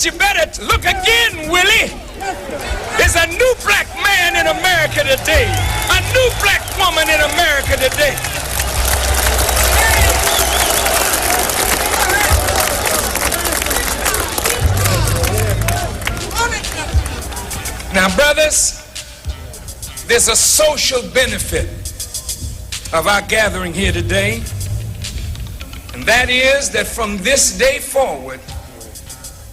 But you better look again, Willie. There's a new black man in America today. A new black woman in America today. Now, brothers, there's a social benefit of our gathering here today, and that is that from this day forward,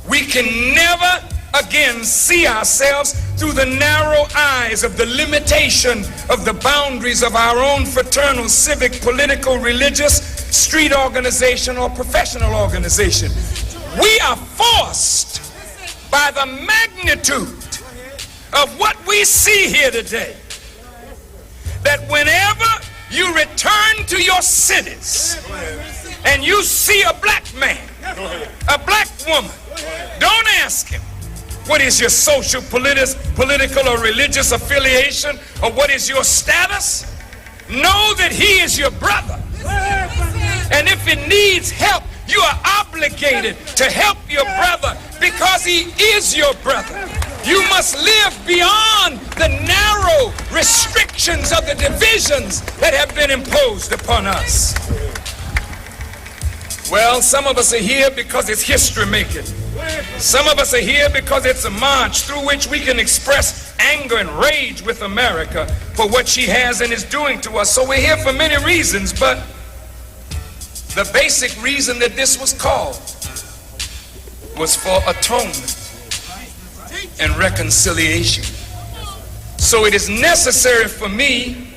we can never again see ourselves through the narrow eyes of the limitation of the boundaries of our own fraternal, civic, political, religious, street organization, or professional organization. We are forced by the magnitude of what we see here today, that whenever you return to your cities and you see a black man, a black woman, don't ask him what is your social, political, or religious affiliation, or what is your status. Know that he is your brother, and if he needs help, you are obligated to help your brother because he is your brother. You must live beyond the narrow restrictions of the divisions that have been imposed upon us. Well, some of us are here because it's history making. Some of us are here because it's a march through which we can express anger and rage with America for what she has and is doing to us. So we're here for many reasons, but the basic reason that this was called was for atonement and reconciliation. So it is necessary for me,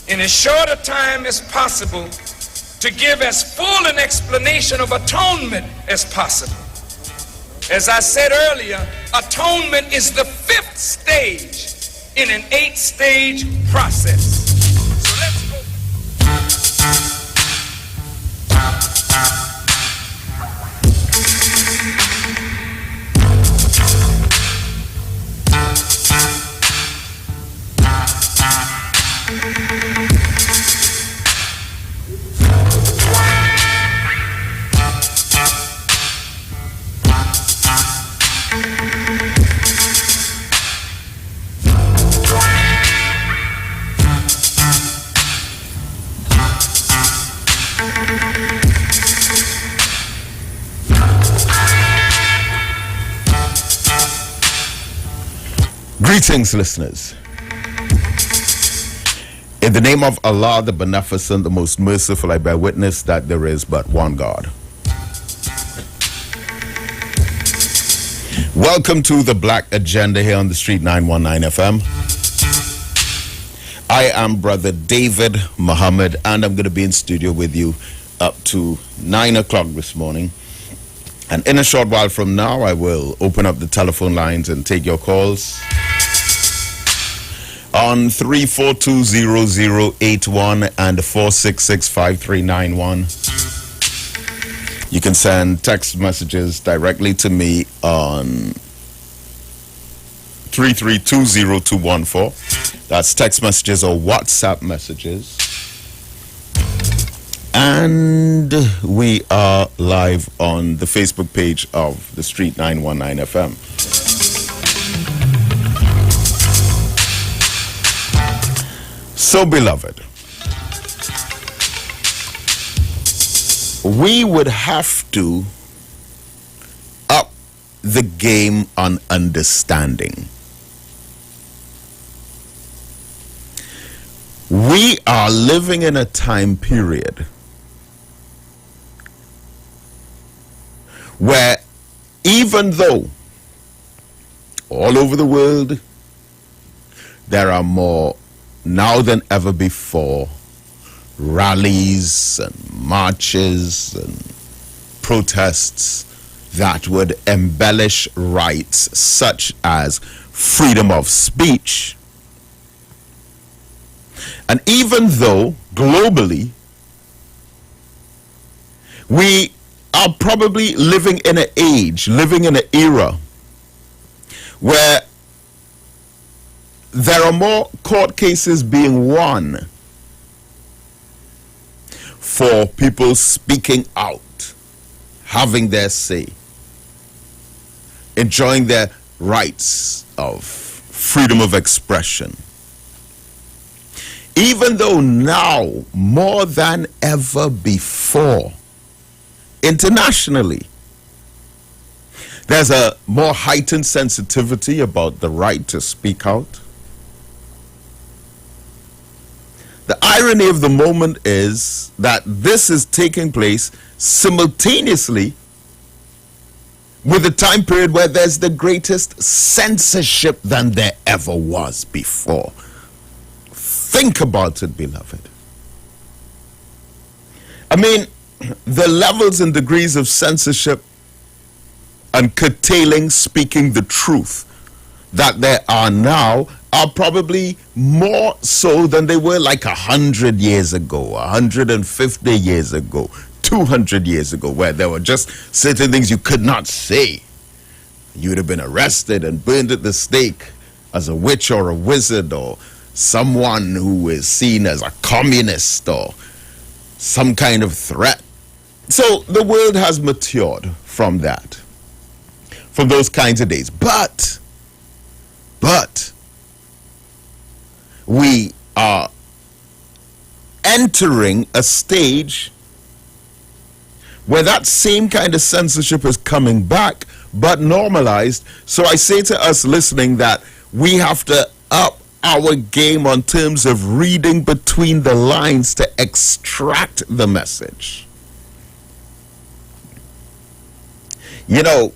in as short a time as possible, to give as full an explanation of atonement as possible. As I said earlier, atonement is the 5th stage in an 8-stage process. So let's go. Greetings, listeners. In the name of Allah, the Beneficent, the Most Merciful, I bear witness that there is but one God. Welcome to the Black Agenda here on the Street 919 FM. I am Brother David Muhammad, and I'm going to be in studio with you up to 9 o'clock this morning. And in a short while from now, I will open up the telephone lines and take your calls on 3420081 and 4665391. You can send text messages directly to me on 3320214. That's text messages or WhatsApp messages. And we are live on the Facebook page of the Street 919 FM. So, beloved, we would have to up the game on understanding. We are living in a time period where, even though all over the world there are more now than ever before rallies and marches and protests that would embellish rights such as freedom of speech, and even though globally we are probably living in an age, living in an era where there are more court cases being won for people speaking out, having their say, enjoying their rights of freedom of expression. Even though now, more than ever before, internationally, there's a more heightened sensitivity about the right to speak out. The irony of the moment is that this is taking place simultaneously with a time period where there's the greatest censorship than there ever was before. Think about it, beloved. I mean, the levels and degrees of censorship and curtailing speaking the truth that there are now are probably more so than they were like 100 years ago, 150 years ago, 200 years ago, where there were just certain things you could not say. You would have been arrested and burned at the stake as a witch or a wizard or someone who is seen as a communist or some kind of threat. So the world has matured from that, from those kinds of days. But we are entering a stage where that same kind of censorship is coming back, but normalized. So I say to us listening that we have to up our game on terms of reading between the lines to extract the message. You know,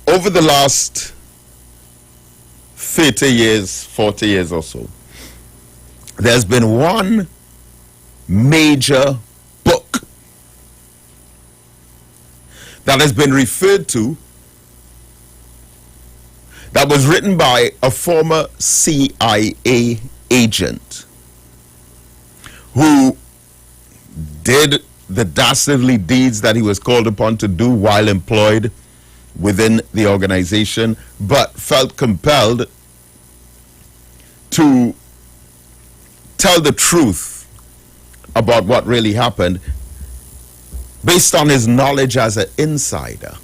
over the last 30 years, 40 years or so, there's been one major book that has been referred to that was written by a former CIA agent who did the dastardly deeds that he was called upon to do while employed within the organization, but felt compelled to tell the truth about what really happened based on his knowledge as an insider.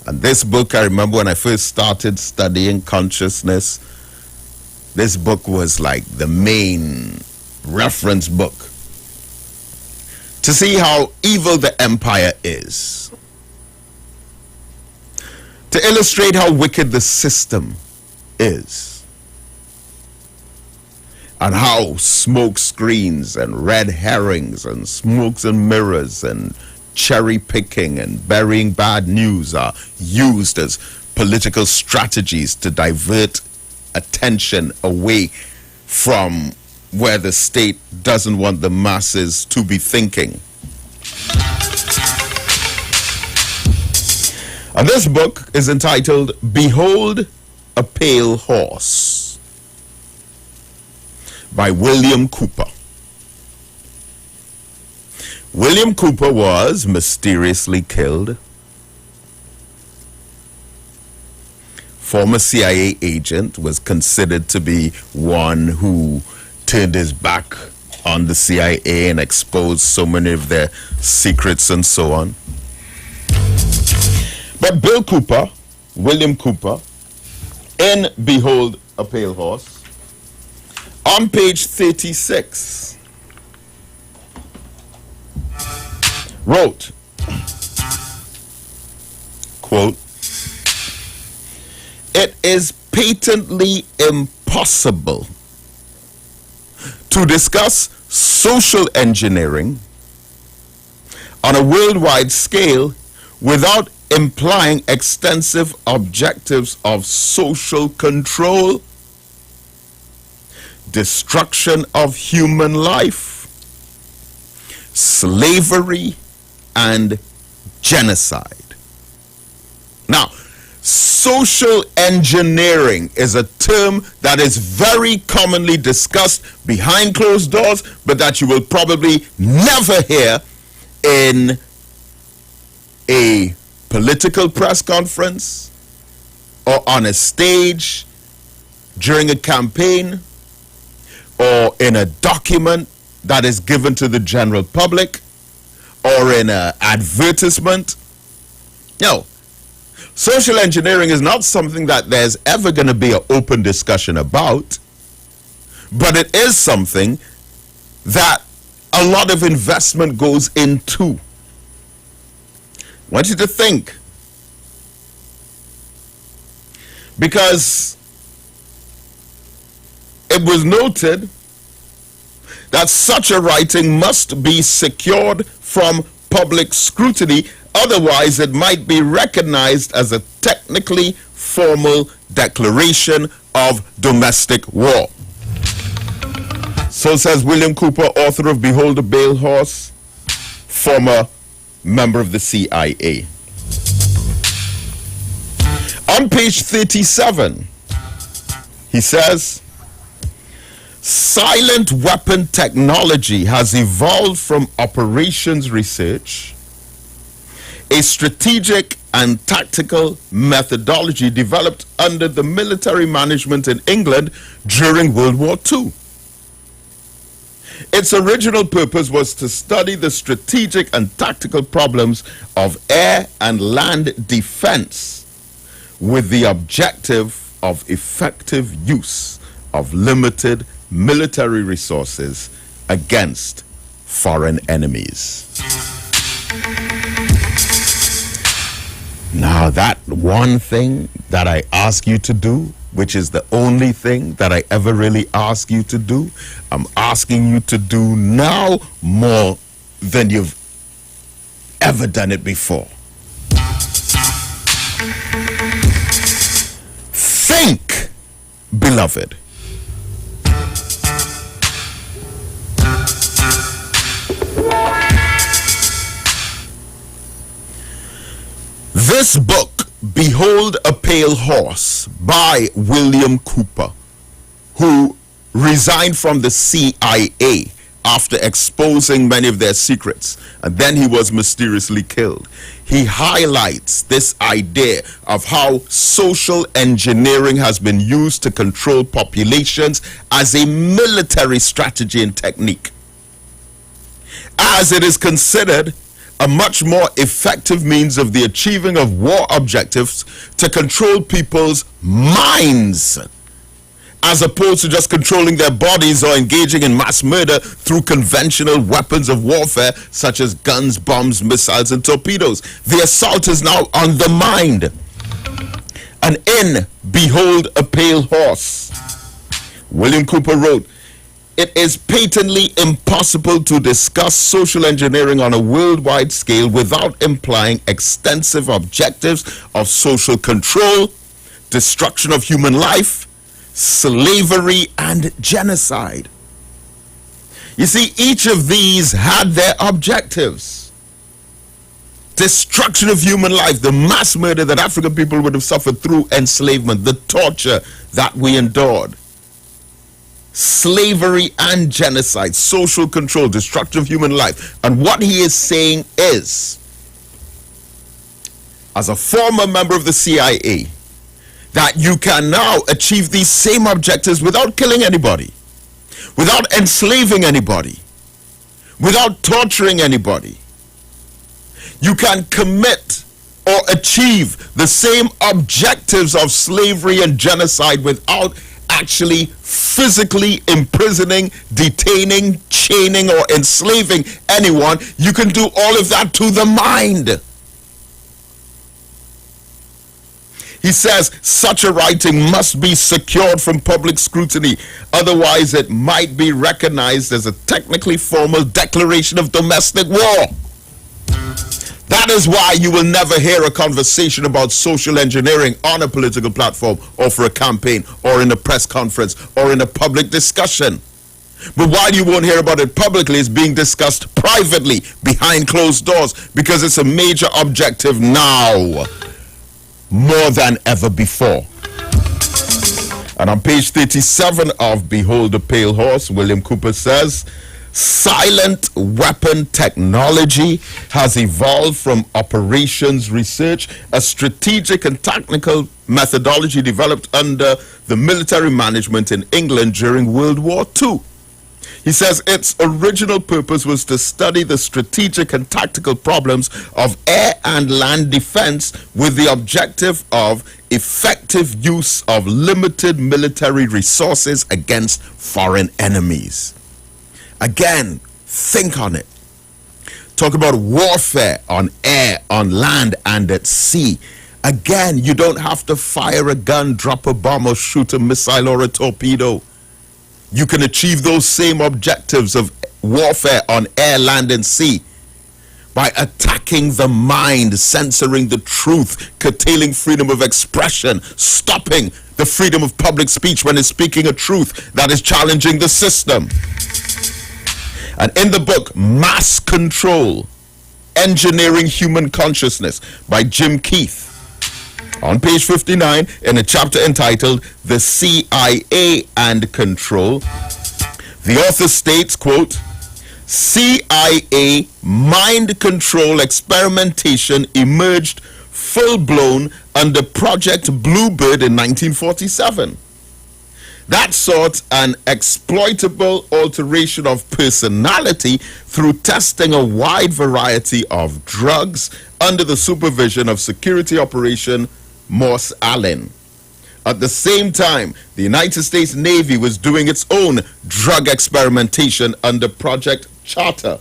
And this book, I remember when I first started studying consciousness, this book was like the main reference book to see how evil the empire is, to illustrate how wicked the system is, and how smoke screens and red herrings and smokes and mirrors and cherry picking and burying bad news are used as political strategies to divert attention away from where the state doesn't want the masses to be thinking. And this book is entitled Behold a Pale Horse by William Cooper. William Cooper was mysteriously killed. Former CIA agent, was considered to be one who turned his back on the CIA and exposed so many of their secrets and so on. But Bill Cooper, William Cooper, in Behold a Pale Horse, on page 36, wrote, quote, "It is patently impossible to discuss social engineering on a worldwide scale without implying extensive objectives of social control, destruction of human life, slavery, and genocide." Now, social engineering is a term that is very commonly discussed behind closed doors, but that you will probably never hear in a political press conference or on a stage during a campaign or in a document that is given to the general public or in an advertisement. No, Social engineering is not something that there's ever going to be an open discussion about, but it is something that a lot of investment goes into. I want you to think, because it was noted that such a writing must be secured from public scrutiny, otherwise it might be recognized as a technically formal declaration of domestic war. So says William Cooper, author of Behold the Pale Horse, former member of the CIA. On page 37, he says, silent weapon technology has evolved from operations research, a strategic and tactical methodology developed under the military management in England during World War II. Its original purpose was to study the strategic and tactical problems of air and land defense with the objective of effective use of limited military resources against foreign enemies. Now, that one thing that I ask you to do, which is the only thing that I ever really ask you to do, I'm asking you to do now more than you've ever done it before. Think, beloved. This book, Behold a Pale Horse, by William Cooper, who resigned from the CIA after exposing many of their secrets, and then he was mysteriously killed. He highlights this idea of how social engineering has been used to control populations as a military strategy and technique, as it is considered a much more effective means of the achieving of war objectives to control people's minds, as opposed to just controlling their bodies or engaging in mass murder through conventional weapons of warfare such as guns, bombs, missiles, and torpedoes. The assault is now on the mind. And in Behold a Pale Horse, William Cooper wrote, "It is patently impossible to discuss social engineering on a worldwide scale without implying extensive objectives of social control, destruction of human life, slavery, and genocide." You see, each of these had their objectives. Destruction of human life, the mass murder that African people would have suffered through enslavement, the torture that we endured. Slavery and genocide, social control, destruction of human life. And what he is saying is, as a former member of the CIA, that you can now achieve these same objectives without killing anybody, without enslaving anybody, without torturing anybody. You can commit or achieve the same objectives of slavery and genocide without actually physically imprisoning, detaining, chaining, or enslaving anyone. You can do all of that to the mind. He says such a writing must be secured from public scrutiny, otherwise it might be recognized as a technically formal declaration of domestic war. That is why you will never hear a conversation about social engineering on a political platform or for a campaign or in a press conference or in a public discussion. But while you won't hear about it publicly, it's being discussed privately behind closed doors because it's a major objective now, more than ever before. And on page 37 of Behold the Pale Horse, William Cooper says, silent weapon technology has evolved from operations research, a strategic and technical methodology developed under the military management in England during World War II. He says its original purpose was to study the strategic and tactical problems of air and land defense with the objective of effective use of limited military resources against foreign enemies. Again, think on it. Talk about warfare on air, on land, and at sea. Again, you don't have to fire a gun, drop a bomb, or shoot a missile or a torpedo. You can achieve those same objectives of warfare on air, land, and sea by attacking the mind, censoring the truth, curtailing freedom of expression, stopping the freedom of public speech when it's speaking a truth that is challenging the system. And in the book, Mass Control, Engineering Human Consciousness by Jim Keith, on page 59, in a chapter entitled The CIA and Control, the author states, quote, CIA mind control experimentation emerged full-blown under Project Bluebird in 1947. That sought an exploitable alteration of personality through testing a wide variety of drugs under the supervision of Security Operation Morse Allen. At the same time, the United States Navy was doing its own drug experimentation under Project Charter,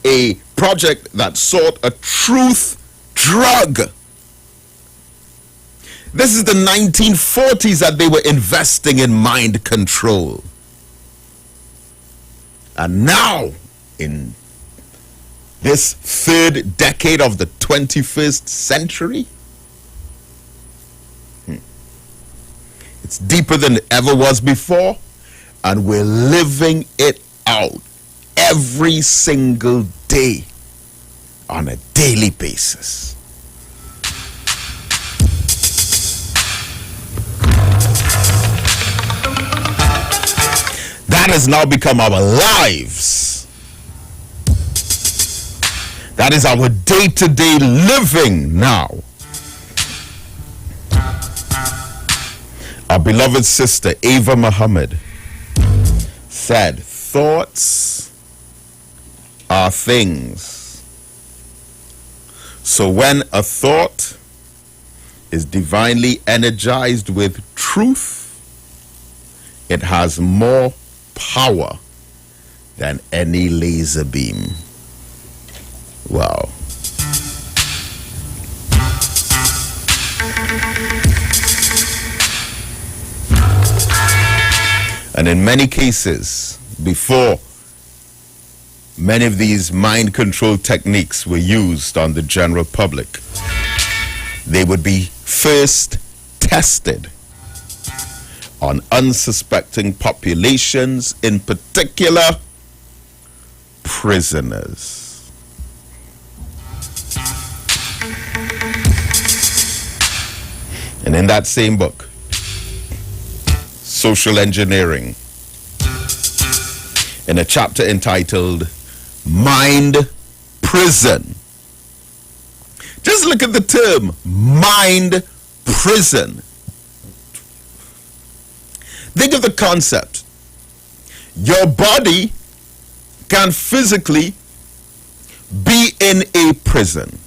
a project that sought a truth drug. This is the 1940s that they were investing in mind control. And now, in this third decade of the 21st century, it's deeper than it ever was before, and we're living it out every single day on a daily basis. That has now become our lives. That is our day-to-day living now. Our beloved sister, Iwer Muhammad, said, thoughts are things. So when a thought is divinely energized with truth, it has more power than any laser beam. Wow. And in many cases, before many of these mind control techniques were used on the general public, they would be first tested on unsuspecting populations, in particular prisoners. And in that same book, Social Engineering, in a chapter entitled Mind Prison. Just look at the term, mind prison. Think of the concept. Your body can physically be in a prison.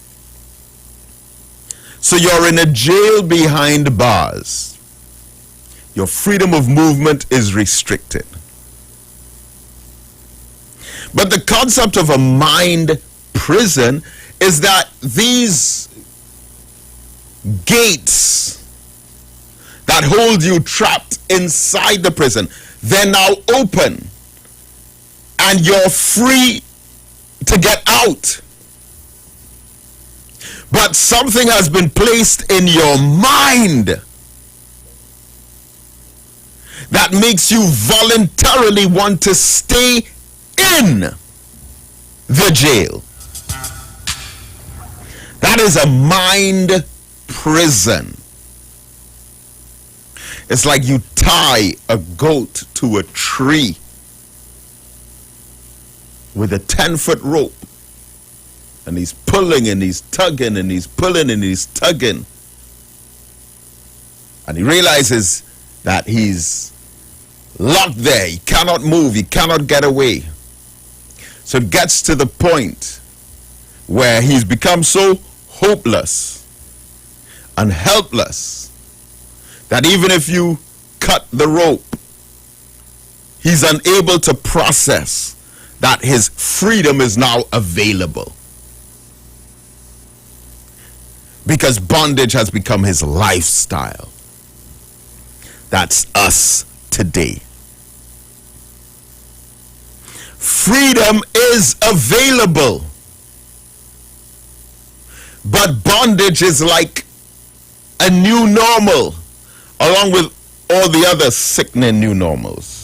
So you're in a jail behind bars. Your freedom of movement is restricted. But the concept of a mind prison is that these gates that hold you trapped inside the prison, they're now open and you're free to get out. But something has been placed in your mind that makes you voluntarily want to stay in the jail. That is a mind prison. It's like you tie a goat to a tree with a 10-foot rope, and he's pulling and he's tugging and he's pulling and he's tugging, and he realizes that he's locked there. He cannot move. He cannot get away. So it gets to the point where he's become so hopeless and helpless that even if you cut the rope, he's unable to process that his freedom is now available, because bondage has become his lifestyle. That's us today. Freedom is available, but bondage is like a new normal, along with all the other sickening new normals.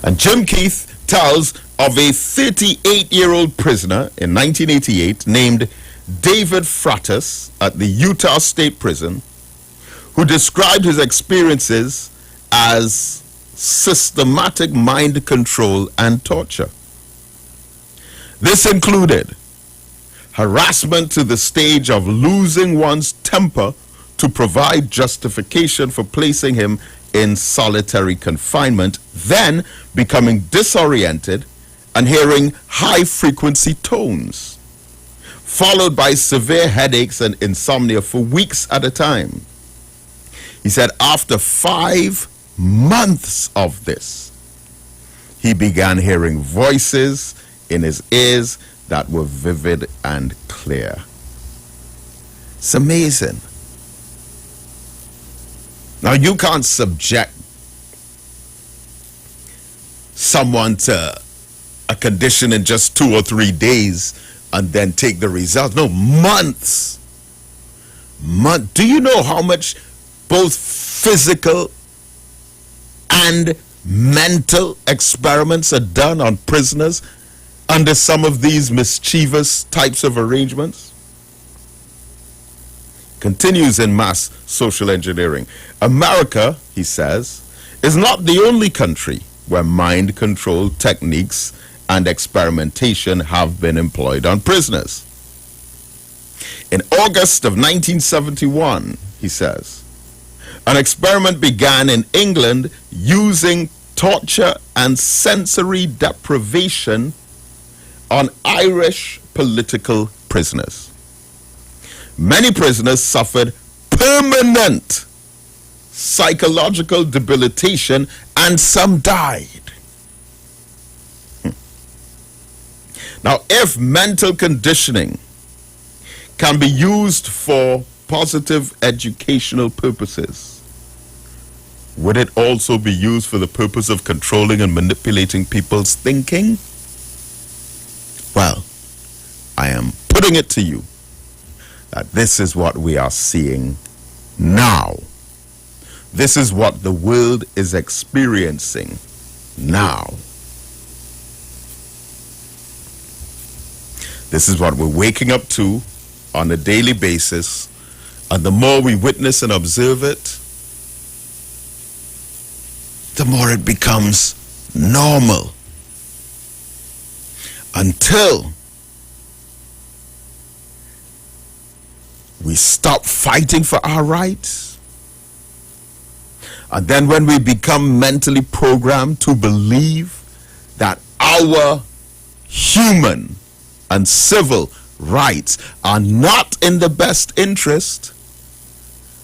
And Jim Keith tells of a 38-year-old prisoner in 1988 named David Frattis at the Utah State Prison, who described his experiences as systematic mind control and torture. This included harassment to the stage of losing one's temper to provide justification for placing him in solitary confinement, then becoming disoriented and hearing high-frequency tones, followed by severe headaches and insomnia for weeks at a time. He said after 5 months of this, he began hearing voices in his ears that were vivid and clear. It's amazing. Now, you can't subject someone to a condition in just 2 or 3 days and then take the results. No, months. Do you know how much both physical and mental experiments are done on prisoners under some of these mischievous types of arrangements? Continues in mass social engineering. America, he says, is not the only country where mind control techniques and experimentation have been employed on prisoners. In August of 1971, he says, an experiment began in England using torture and sensory deprivation on Irish political prisoners. Many prisoners suffered permanent psychological debilitation and some died. Now, if mental conditioning can be used for positive educational purposes, would it also be used for the purpose of controlling and manipulating people's thinking? Well, I am putting it to you that this is what we are seeing now. This is what the world is experiencing now. This is what we're waking up to on a daily basis, and the more we witness and observe it, the more it becomes normal, until we stop fighting for our rights. And then when we become mentally programmed to believe that our human and civil rights are not in the best interest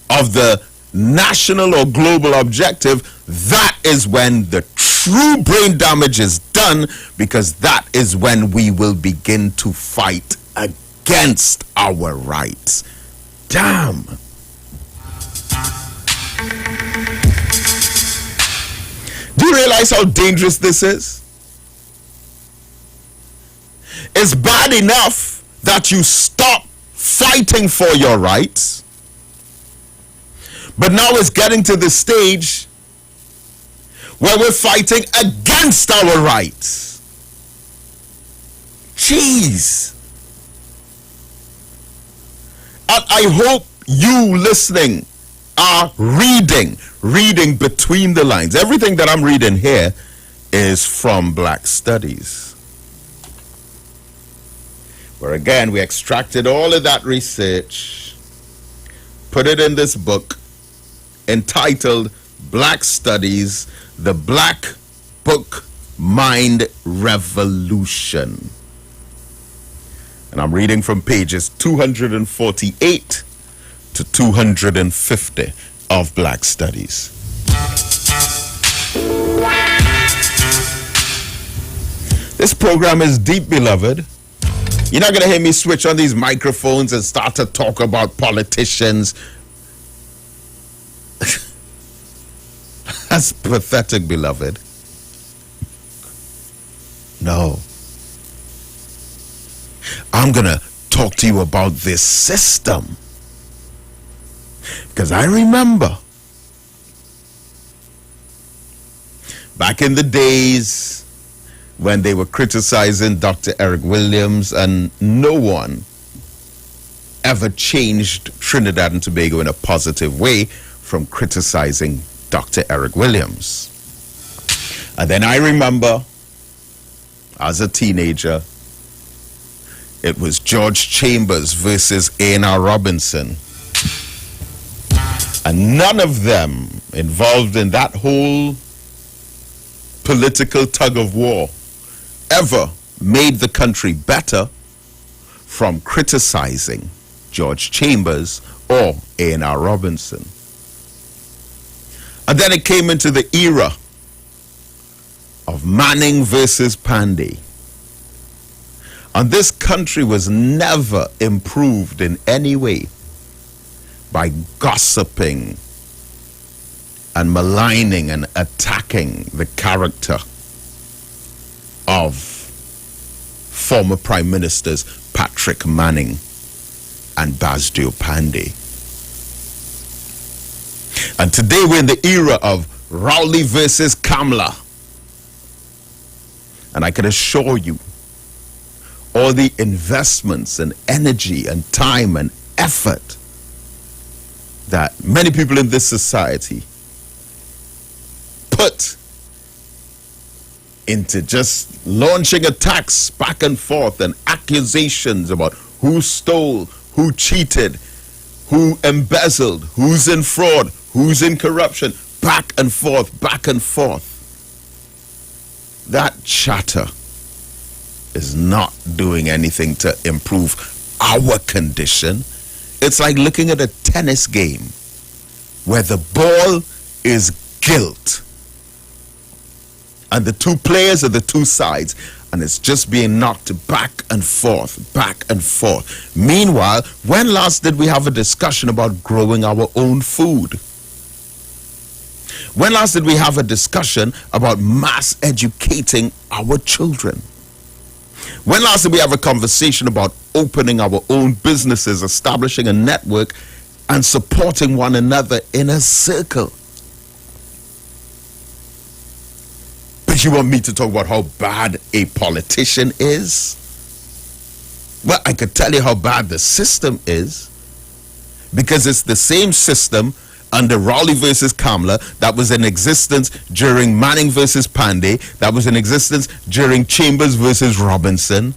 of the national or global objective, that is when the true brain damage is done, because that is when we will begin to fight against our rights. Damn. Do you realize how dangerous this is? It's bad enough that you stop fighting for your rights, but now it's getting to the stage where we're fighting against our rights. Jeez. And I hope you listening are reading between the lines. Everything that I'm reading here is from Black Studies, where again we extracted all of that research, put it in this book entitled Black Studies, the Black Book Mind Revolution. And I'm reading from pages 248 to 250 of Black Studies. This program is deep, beloved. You're not going to hear me switch on these microphones and start to talk about politicians. That's pathetic, beloved. No. I'm going to talk to you about this system. Because I remember back in the days when they were criticizing Dr. Eric Williams, and no one ever changed Trinidad and Tobago in a positive way from criticizing Dr. Eric Williams. And then I remember, as a teenager, it was George Chambers versus A&R Robinson. And none of them involved in that whole political tug of war ever made the country better from criticizing George Chambers or A&R Robinson. And then it came into the era of Manning versus Pandey. And this country was never improved in any way by gossiping and maligning and attacking the character of former Prime Ministers Patrick Manning and Basdio Pandey. And today we're in the era of Rowley versus Kamla. And I can assure you, all the investments and energy and time and effort that many people in this society put into just launching attacks back and forth and accusations about who stole, who cheated, who embezzled, who's in fraud, who's in corruption, back and forth, back and forth. That chatter is not doing anything to improve our condition. It's like looking at a tennis game where the ball is gilt and the two players are the two sides, and it's just being knocked back and forth, back and forth. Meanwhile, when last did we have a discussion about growing our own food? When last did we have a discussion about mass educating our children? When last did we have a conversation about opening our own businesses, establishing a network, and supporting one another in a circle? But you want me to talk about how bad a politician is? Well, I could tell you how bad the system is, because it's the same system under Rowley versus Kamla that was in existence during Manning versus Pandey, that was in existence during Chambers versus Robinson,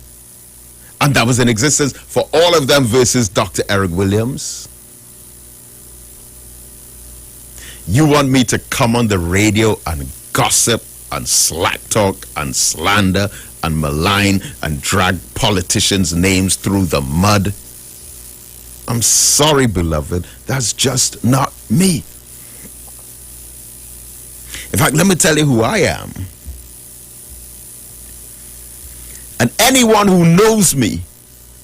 and that was in existence for all of them versus Dr. Eric Williams. You want me to come on the radio and gossip and slack talk and slander and malign and drag politicians' names through the mud? I'm sorry, beloved, that's just not me. In fact, let me tell you who I am. And anyone who knows me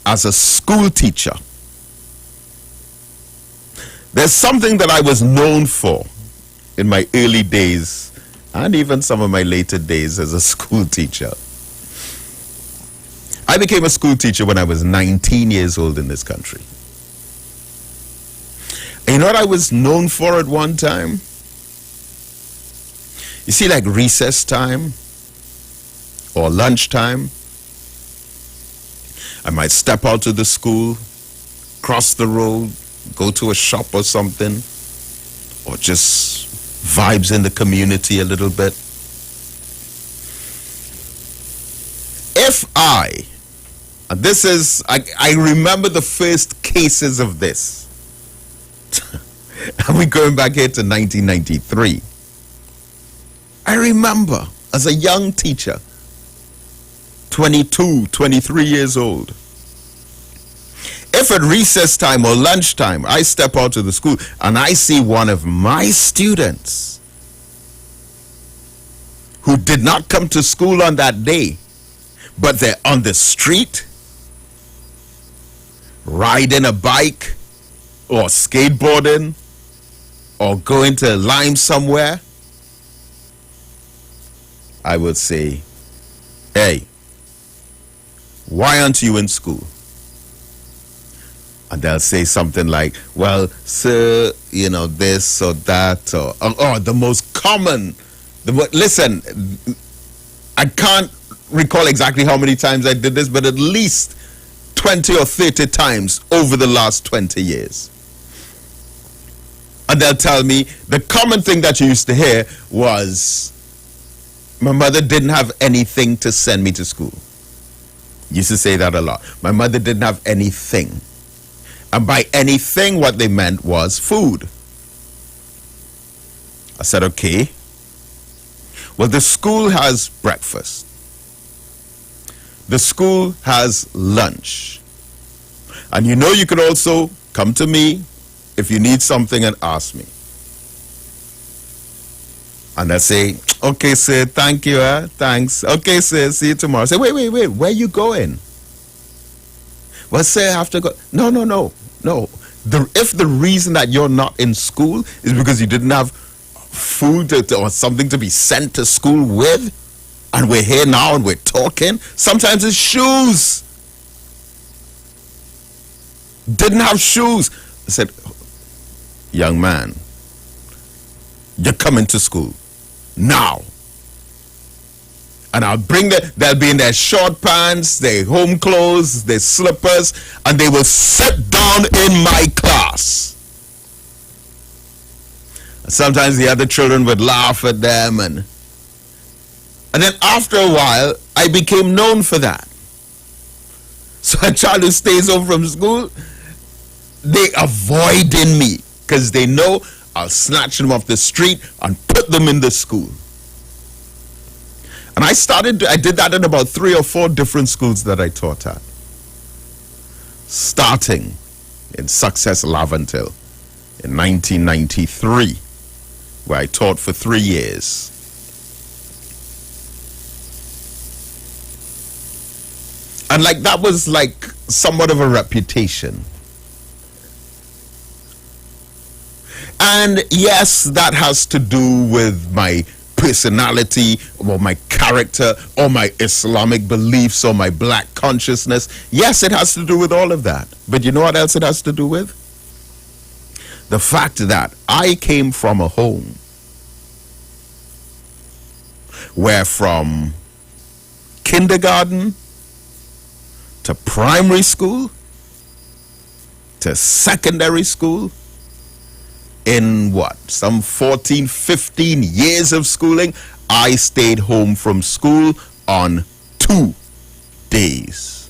as a school teacher, there's something that I was known for in my early days and even some of my later days as a school teacher. I became a school teacher when I was 19 years old in this country. And you know what I was known for at one time? You see, like recess time or lunchtime, I might step out to the school, cross the road, go to a shop or something, or just vibes in the community a little bit. If and this is, I remember the first cases of this. And we're going back here to 1993. I remember as a young teacher, 22, 23 years old, if at recess time or lunchtime I step out of the school and I see one of my students who did not come to school on that day, but they're on the street, riding a bike or skateboarding or going to Lime somewhere, I would say, hey, why aren't you in school? And they'll say something like, well, sir, you know, this or that, or the most common. Listen, I can't recall exactly how many times I did this, but at least 20 or 30 times over the last 20 years. And they'll tell me the common thing that you used to hear was, my mother didn't have anything to send me to school. Used to say that a lot. My mother didn't have anything. And by anything, what they meant was food. I said, okay. Well, the school has breakfast. The school has lunch. And you know you could also come to me if you need something and ask me. And I say, okay, sir, thank you, thanks. Okay, sir, see you tomorrow. I say, wait, where you going? Well, sir, I have to go. No. If the reason that you're not in school is because you didn't have food or something to be sent to school with, and we're here now and we're talking, sometimes it's shoes. Didn't have shoes. I said, young man, you're coming to school now. And I'll bring they'll be in their short pants, their home clothes, their slippers, and they will sit down in my class. And sometimes the other children would laugh at them, and then after a while, I became known for that. So a child who stays home from school, they avoiding me because they know I'll snatch them off the street and put them in the school. And I did that in about 3 or 4 different schools that I taught at. Starting in Success Laventille in 1993, where I taught for 3 years. And that was like somewhat of a reputation. And yes, that has to do with my personality or my character or my Islamic beliefs or my black consciousness. Yes, it has to do with all of that. But you know what else it has to do with? The fact that I came from a home where from kindergarten to primary school to secondary school, in some 14, 15 years of schooling, I stayed home from school on 2 days,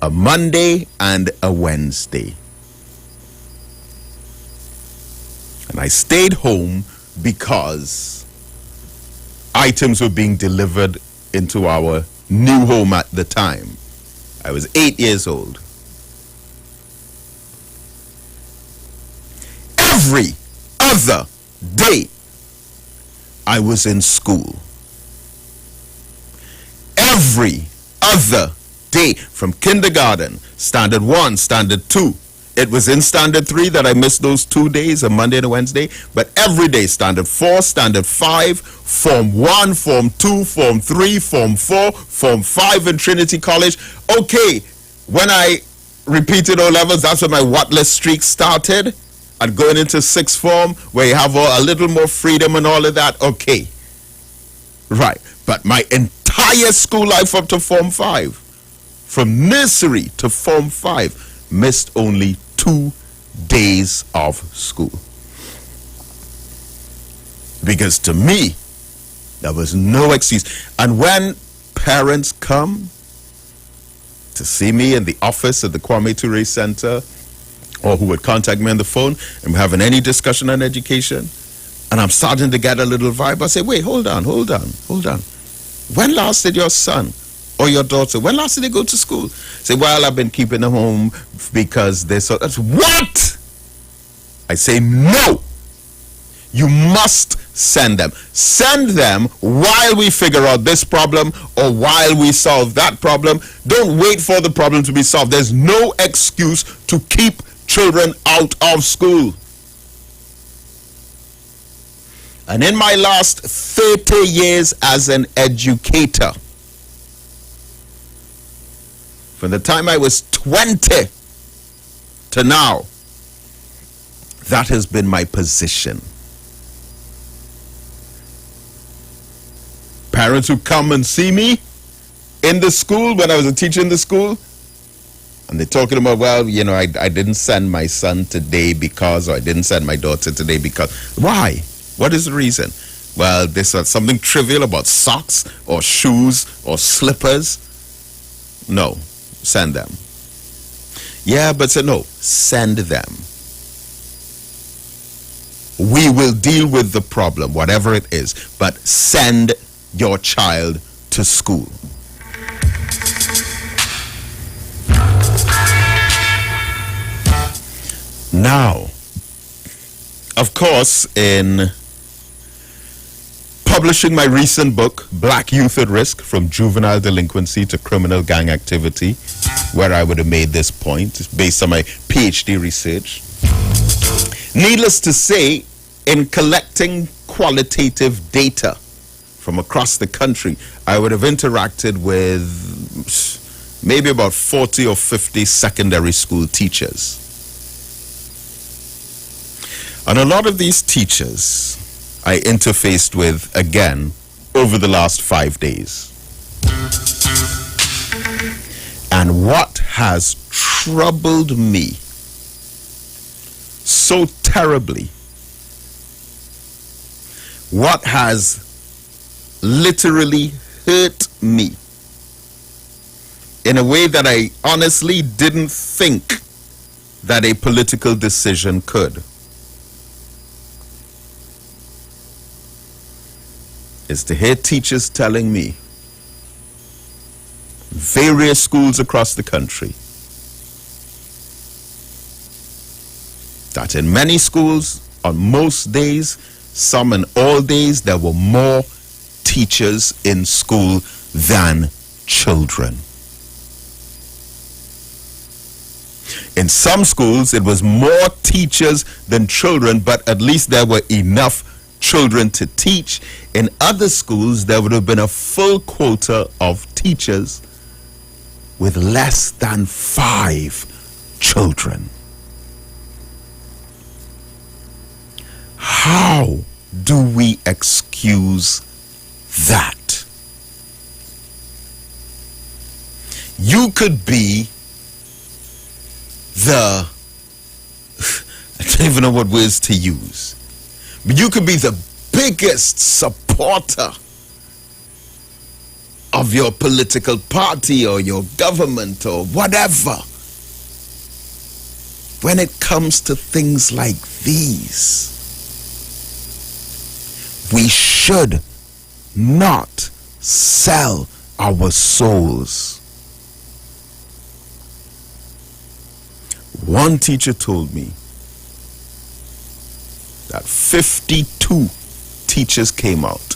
a Monday and a Wednesday. And I stayed home because items were being delivered into our new home at the time. I was 8 years old. Every other day, I was in school. Every other day, from kindergarten, standard 1, standard 2. It was in standard 3 that I missed those 2 days, a Monday and a Wednesday. But every day, standard 4, standard 5, form 1, form 2, form 3, form 4, form 5 in Trinity College. Okay, when I repeated O levels, that's when my whatless streak started. And going into 6th form, where you have a little more freedom and all of that, okay. Right, but my entire school life up to Form 5, from nursery to Form 5, missed only 2 days of school. Because to me, there was no excuse. And when parents come to see me in the office at the Kwame Ture Center, or who would contact me on the phone, and we're having any discussion on education, and I'm starting to get a little vibe. I say, wait, hold on. When last did your son or your daughter, when last did they go to school? Say, well, I've been keeping them home because they're so... That's what? I say, no. You must send them. Send them while we figure out this problem or while we solve that problem. Don't wait for the problem to be solved. There's no excuse to keep children out of school. And in my last 30 years as an educator, from the time I was 20 to now, that has been my position. Parents who come and see me in the school when I was a teacher in the school, and they're talking about, well, you know, I didn't send my son today because, or I didn't send my daughter today because. Why? What is the reason? Well, this is something trivial about socks or shoes or slippers. No, send them. Yeah, but say no, send them. We will deal with the problem, whatever it is, but send your child to school. Now, of course, in publishing my recent book, Black Youth at Risk, From Juvenile Delinquency to Criminal Gang Activity, where I would have made this point based on my PhD research. Needless to say, in collecting qualitative data from across the country, I would have interacted with maybe about 40 or 50 secondary school teachers. And a lot of these teachers I interfaced with again over the last 5 days. And what has troubled me so terribly, what has literally hurt me in a way that I honestly didn't think that a political decision could, is to hear teachers telling me, various schools across the country, that in many schools, on most days, some and all days, there were more teachers in school than children. In some schools, it was more teachers than children, but at least there were enough children to teach. In other schools, there would have been a full quota of teachers with less than 5 children. How do we excuse that? You could be the, I don't even know what words to use, but you could be the biggest supporter of your political party or your government or whatever. When it comes to things like these, we should not sell our souls. One teacher told me that 52 teachers came out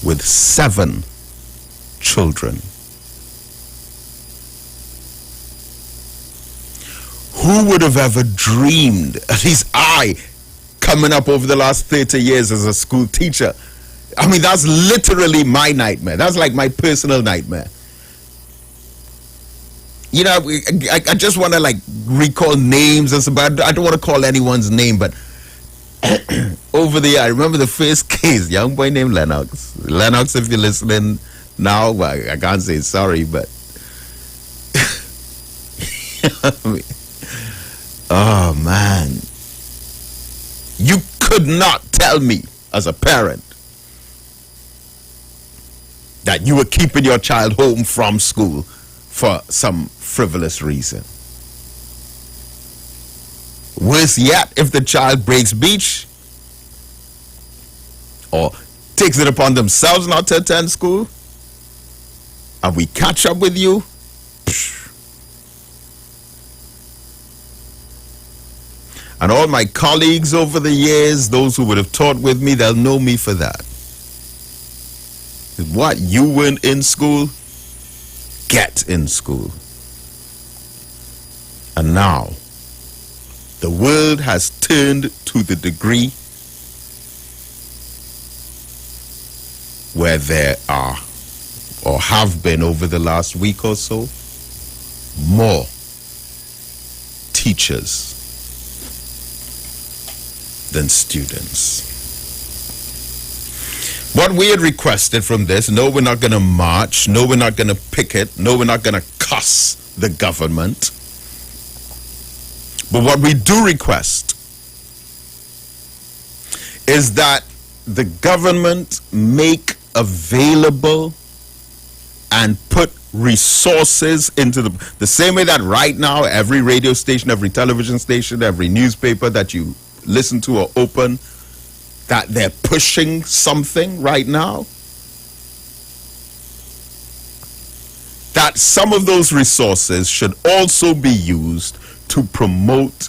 with 7 children. Who would have ever dreamed, at least I, coming up over the last 30 years as a school teacher, I mean, that's literally my nightmare. That's like my personal nightmare. You know, I just want to like recall names and stuff, but I don't want to call anyone's name, but over the year, I remember the first case, young boy named Lennox. Lennox, if you're listening now, well, I can't say sorry, but I mean, oh man, you could not tell me as a parent that you were keeping your child home from school for some frivolous reason. Worse yet, if the child breaks beach or takes it upon themselves not to attend school, and we catch up with you, and all my colleagues over the years, those who would have taught with me, they'll know me for that. What, you weren't in school? Get in school. And now, the world has turned to the degree where there are, or have been over the last week or so, more teachers than students. What we had requested from this, no, we're not going to march, no, we're not going to picket, no, we're not going to cuss the government. But what we do request is that the government make available and put resources into the same way that right now every radio station, every television station, every newspaper that you listen to or open, that they're pushing something right now, that some of those resources should also be used to promote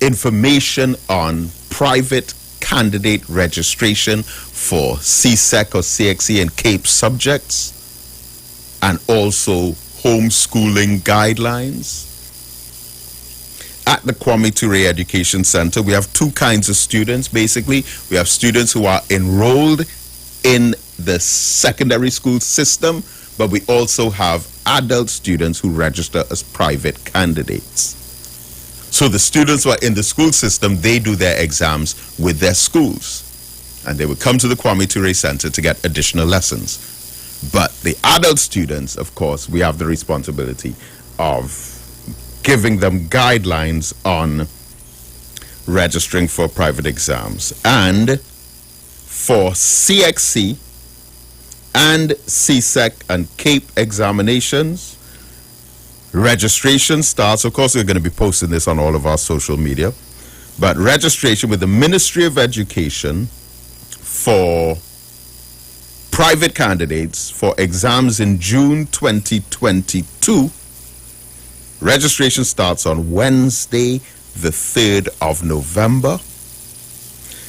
information on private candidate registration for CSEC or CXE and CAPE subjects, and also homeschooling guidelines. At the Kwame Ture Education Center, we have two kinds of students, basically. We have students who are enrolled in the secondary school system, but we also have adult students who register as private candidates. So the students who are in the school system, they do their exams with their schools, and they would come to the Kwame Ture Center to get additional lessons. But the adult students, of course, we have the responsibility of giving them guidelines on registering for private exams. And for CXC and CSEC and CAPE examinations, registration starts, of course we're going to be posting this on all of our social media, but registration with the Ministry of Education for private candidates for exams in June 2022, registration starts on Wednesday, the 3rd of November,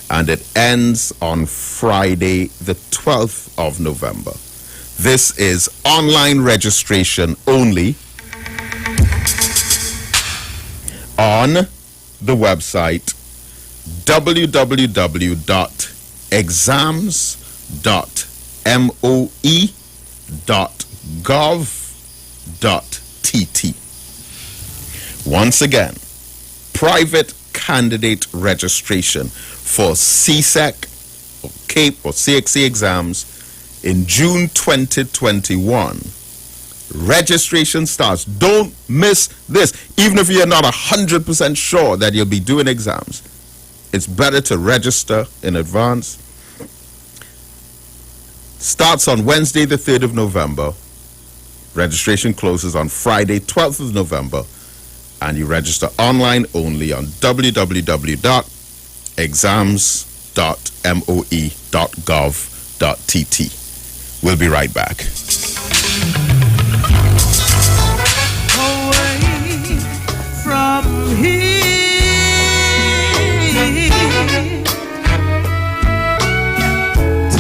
and it ends on Friday, the 12th of November. This is online registration only on the website www.exams.moe.gov.tt. Once again, private candidate registration for CSEC or CAPE or CXE exams in June 2021. Registration starts. Don't miss this. Even if you're not 100% sure that you'll be doing exams, it's better to register in advance. Starts on Wednesday, the 3rd of November. Registration closes on Friday, 12th of November. And you register online only on www.exams.moe.gov.tt. We'll be right back. Away from here,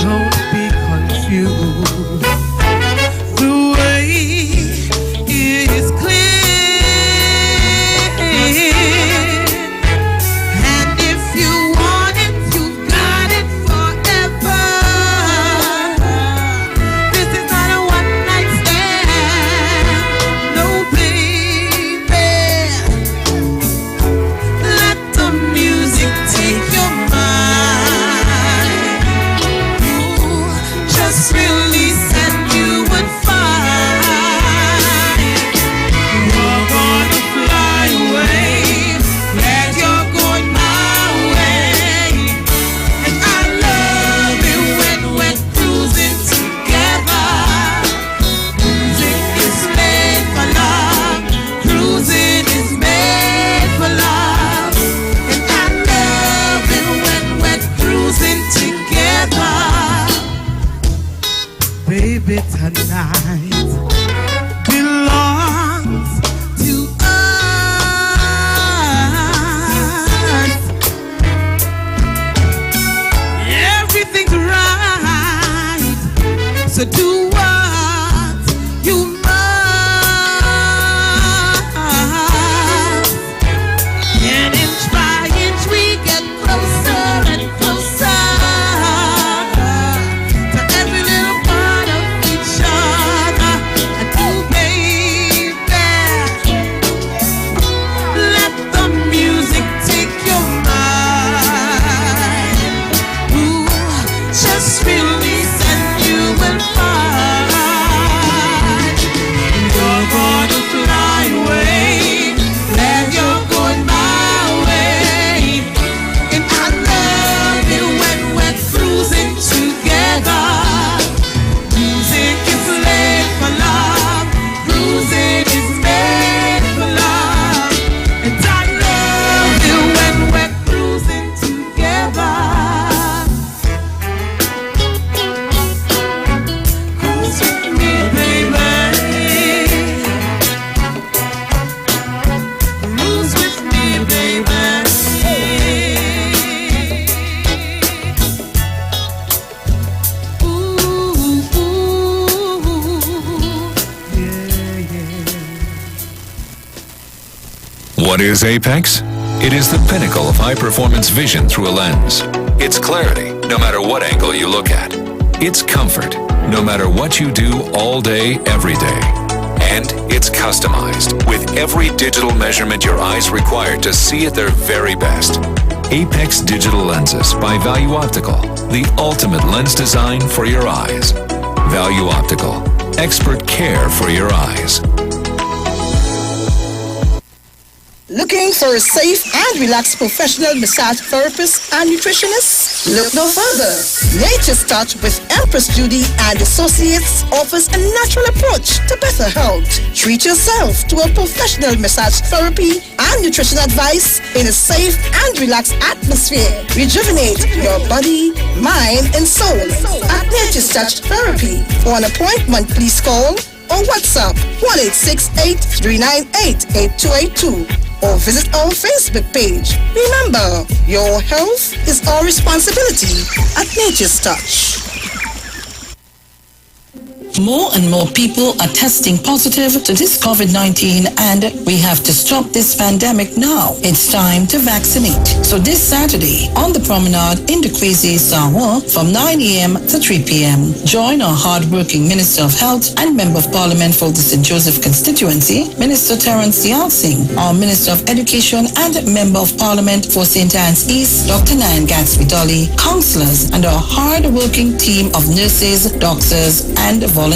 don't be confused. The way is clear, and if you want it, you've got it forever. This is not a What is Apex? It is the pinnacle of high-performance vision through a lens. It's clarity, no matter what angle you look at. It's comfort, no matter what you do all day, every day. And it's customized with every digital measurement your eyes require to see at their very best. Apex Digital Lenses by Value Optical, the ultimate lens design for your eyes. Value Optical, expert care for your eyes. Looking for a safe and relaxed professional massage therapist and nutritionist? Look no further. Nature's Touch with Empress Judy and Associates offers a natural approach to better health. Treat yourself to a professional massage therapy and nutrition advice in a safe and relaxed atmosphere. Rejuvenate your body, mind, and soul at Nature's Touch Therapy. For an appointment, please call or WhatsApp 1-868-398-8282 or visit our Facebook page. Remember, your health is our responsibility at Nature's Touch. More and more people are testing positive to this COVID-19, and we have to stop this pandemic now. It's time to vaccinate. So this Saturday on the promenade in the Kwesi Sawa from 9 a.m. to 3 p.m. Join our hard-working Minister of Health and Member of Parliament for the St. Joseph constituency, Minister Terence Singh, our Minister of Education and Member of Parliament for St. Anne's East, Dr. Nayan Gatsby-Dolly, councillors, and our hard-working team of nurses, doctors, and volunteers.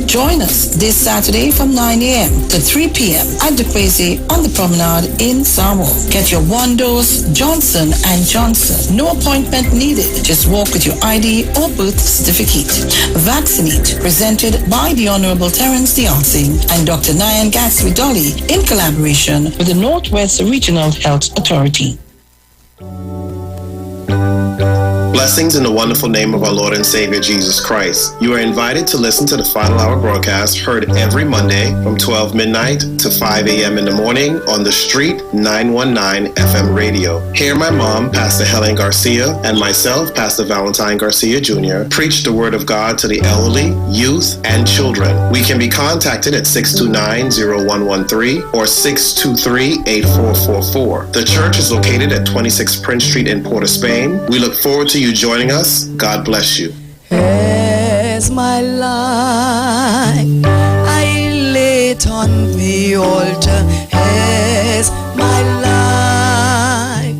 Join us this Saturday from 9 a.m. to 3 p.m. at the Kwesi on the promenade in Samoa. Get your one dose Johnson & Johnson. No appointment needed. Just walk with your ID or birth certificate. Vaccinate. Presented by the Honorable Terence Singh and Dr. Nayan Gatsby-Dolly in collaboration with the Northwest Regional Health Authority. Blessings in the wonderful name of our Lord and Savior Jesus Christ. You are invited to listen to the Final Hour broadcast heard every Monday from 12 midnight to 5 a.m. in the morning on the Street 919 FM radio. Hear my mom, Pastor Helen Garcia, and myself, Pastor Valentine Garcia Jr., preach the Word of God to the elderly, youth, and children. We can be contacted at 629-0113 or 623-8444. The church is located at 26 Prince Street in Port of Spain. We look forward to you joining us. God bless you. As my life I lay it on the altar, as my life.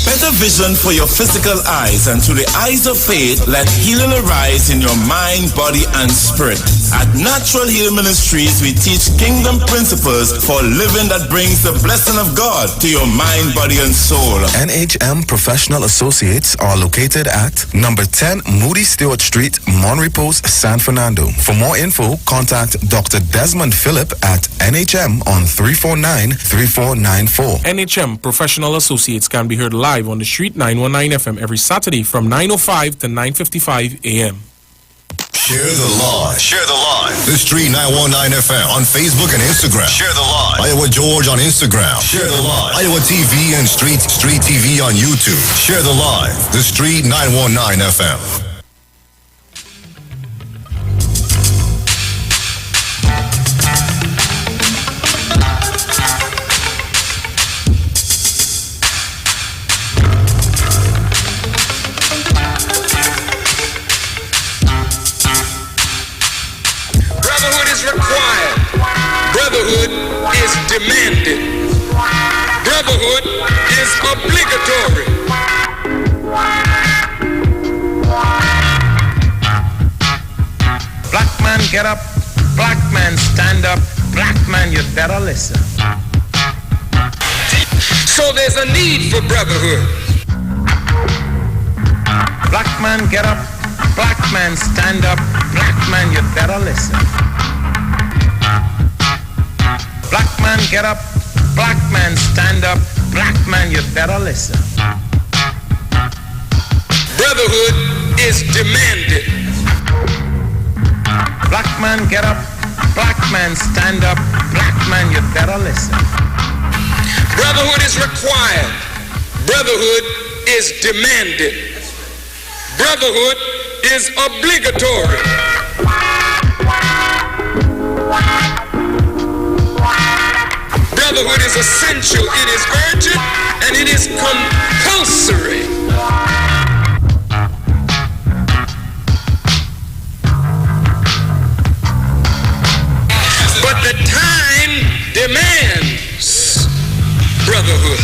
Better vision for your physical eyes, and through the eyes of faith, let healing arise in your mind, body, and spirit. At Natural Healing Ministries, we teach kingdom principles for living that brings the blessing of God to your mind, body, and soul. NHM Professional Associates are located at number 10 Moody Stewart Street, Monrepos, San Fernando. For more info, contact Dr. Desmond Phillip at NHM on 349-3494. NHM Professional Associates can be heard live on the Street 919 FM every Saturday from 9:05 to 9:55 a.m. Share the live. Share the live. The Street 919 FM on Facebook and Instagram. Share the live. Iowa George on Instagram. Share the live. Iowa TV and Street TV on YouTube. Share the live. The Street 919 FM. Brotherhood is demanded. Brotherhood is obligatory. Black man get up, black man stand up, black man you better listen. So there's a need for brotherhood. Black man get up, black man stand up, black man you better listen. Black man get up, black man stand up, black man you better listen. Brotherhood is demanded. Black man get up, black man stand up, black man you better listen. Brotherhood is required. Brotherhood is demanded. Brotherhood is obligatory. Brotherhood is essential, it is urgent, and it is compulsory. But the time demands brotherhood.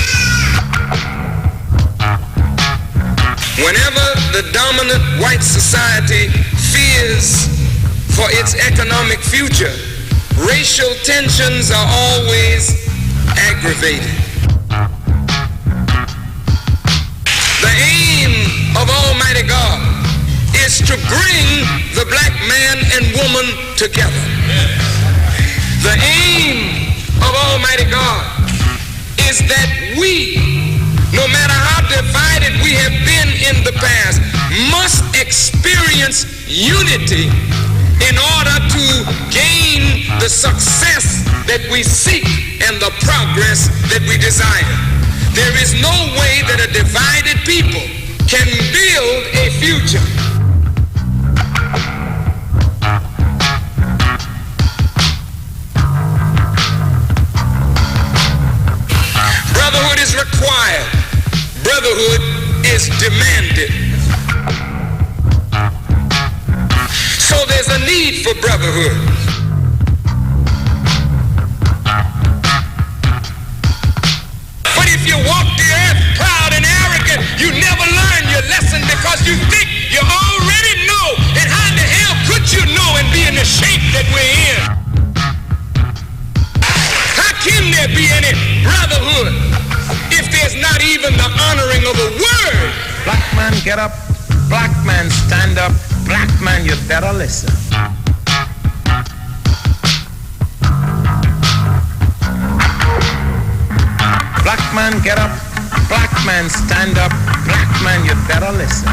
Whenever the dominant white society fears for its economic future, racial tensions are always aggravated. The aim of Almighty God is to bring the black man and woman together. The aim of Almighty God is that we, no matter how divided we have been in the past, must experience unity in order to gain the success that we seek and the progress that we desire. There is no way that a divided people can build a future. Brotherhood is required. Brotherhood is demanded. So there's a need for brotherhood. But if you walk the earth proud and arrogant, you never learn your lesson because you think you already know. And how in the hell could you know and be in the shape that we're in? How can there be any brotherhood if there's not even the honoring of a word? Black man, get up. Black man, stand up. Black man, you better listen. Black man, get up. Black man, stand up. Black man, you better listen.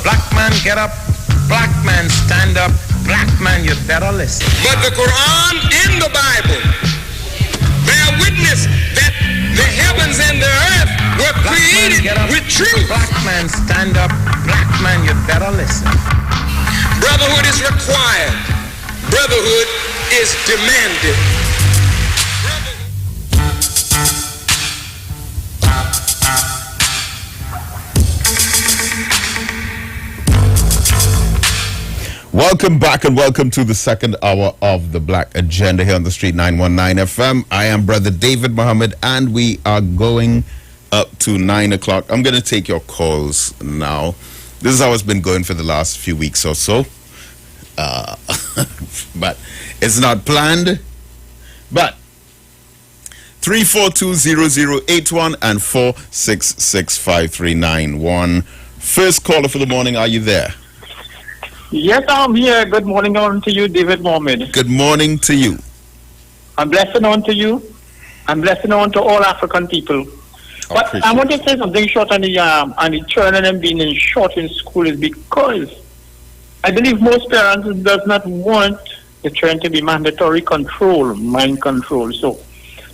Black man, get up. Black man, stand up. Black man, you better listen. But the Quran and the Bible bear witness that the heavens and the earth were created with truth. Black man, stand up. Black man, you better listen. Brotherhood is required. Brotherhood is demanded. Welcome back and welcome to the second hour of the Black Agenda here on the Street 919 FM. I am Brother David Muhammad and we are going up to 9 o'clock. I'm going to take your calls now. This is how it's been going for the last few weeks or so. But it's not planned. But 342-0081 and 4665391. First caller for the morning, are you there? Yes, I'm here. Good morning on to you, David Mohammed. Good morning to you. I'm blessing on to you. I'm blessing on to all African people. But I want to say something short on the children and being in short in school is because I believe most parents does not want the children to be mandatory control, mind control. So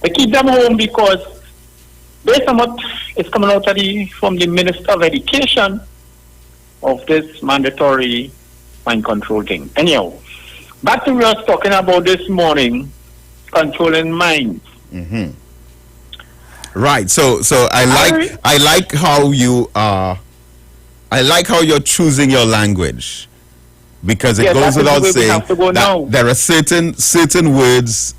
they keep them home because based on what is coming out from the Minister of Education of this mandatory mind control thing. Anyhow, back to what I was talking about this morning, controlling minds. Mm-hmm. Right. So I like how you are. I like how you're choosing your language because it goes without saying that there are certain words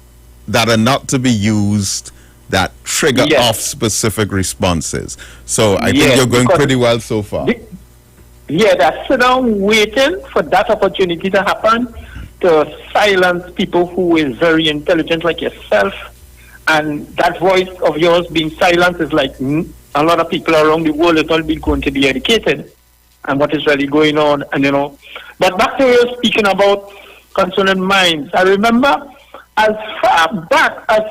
that are not to be used that trigger off specific responses. So I think you're going pretty well so far. They're sit down waiting for that opportunity to happen to silence people who is very intelligent like yourself. And that voice of yours being silenced is like a lot of people around the world is not going to be educated and what is really going on. And but back to what you're speaking about concerning minds. I remember as far back as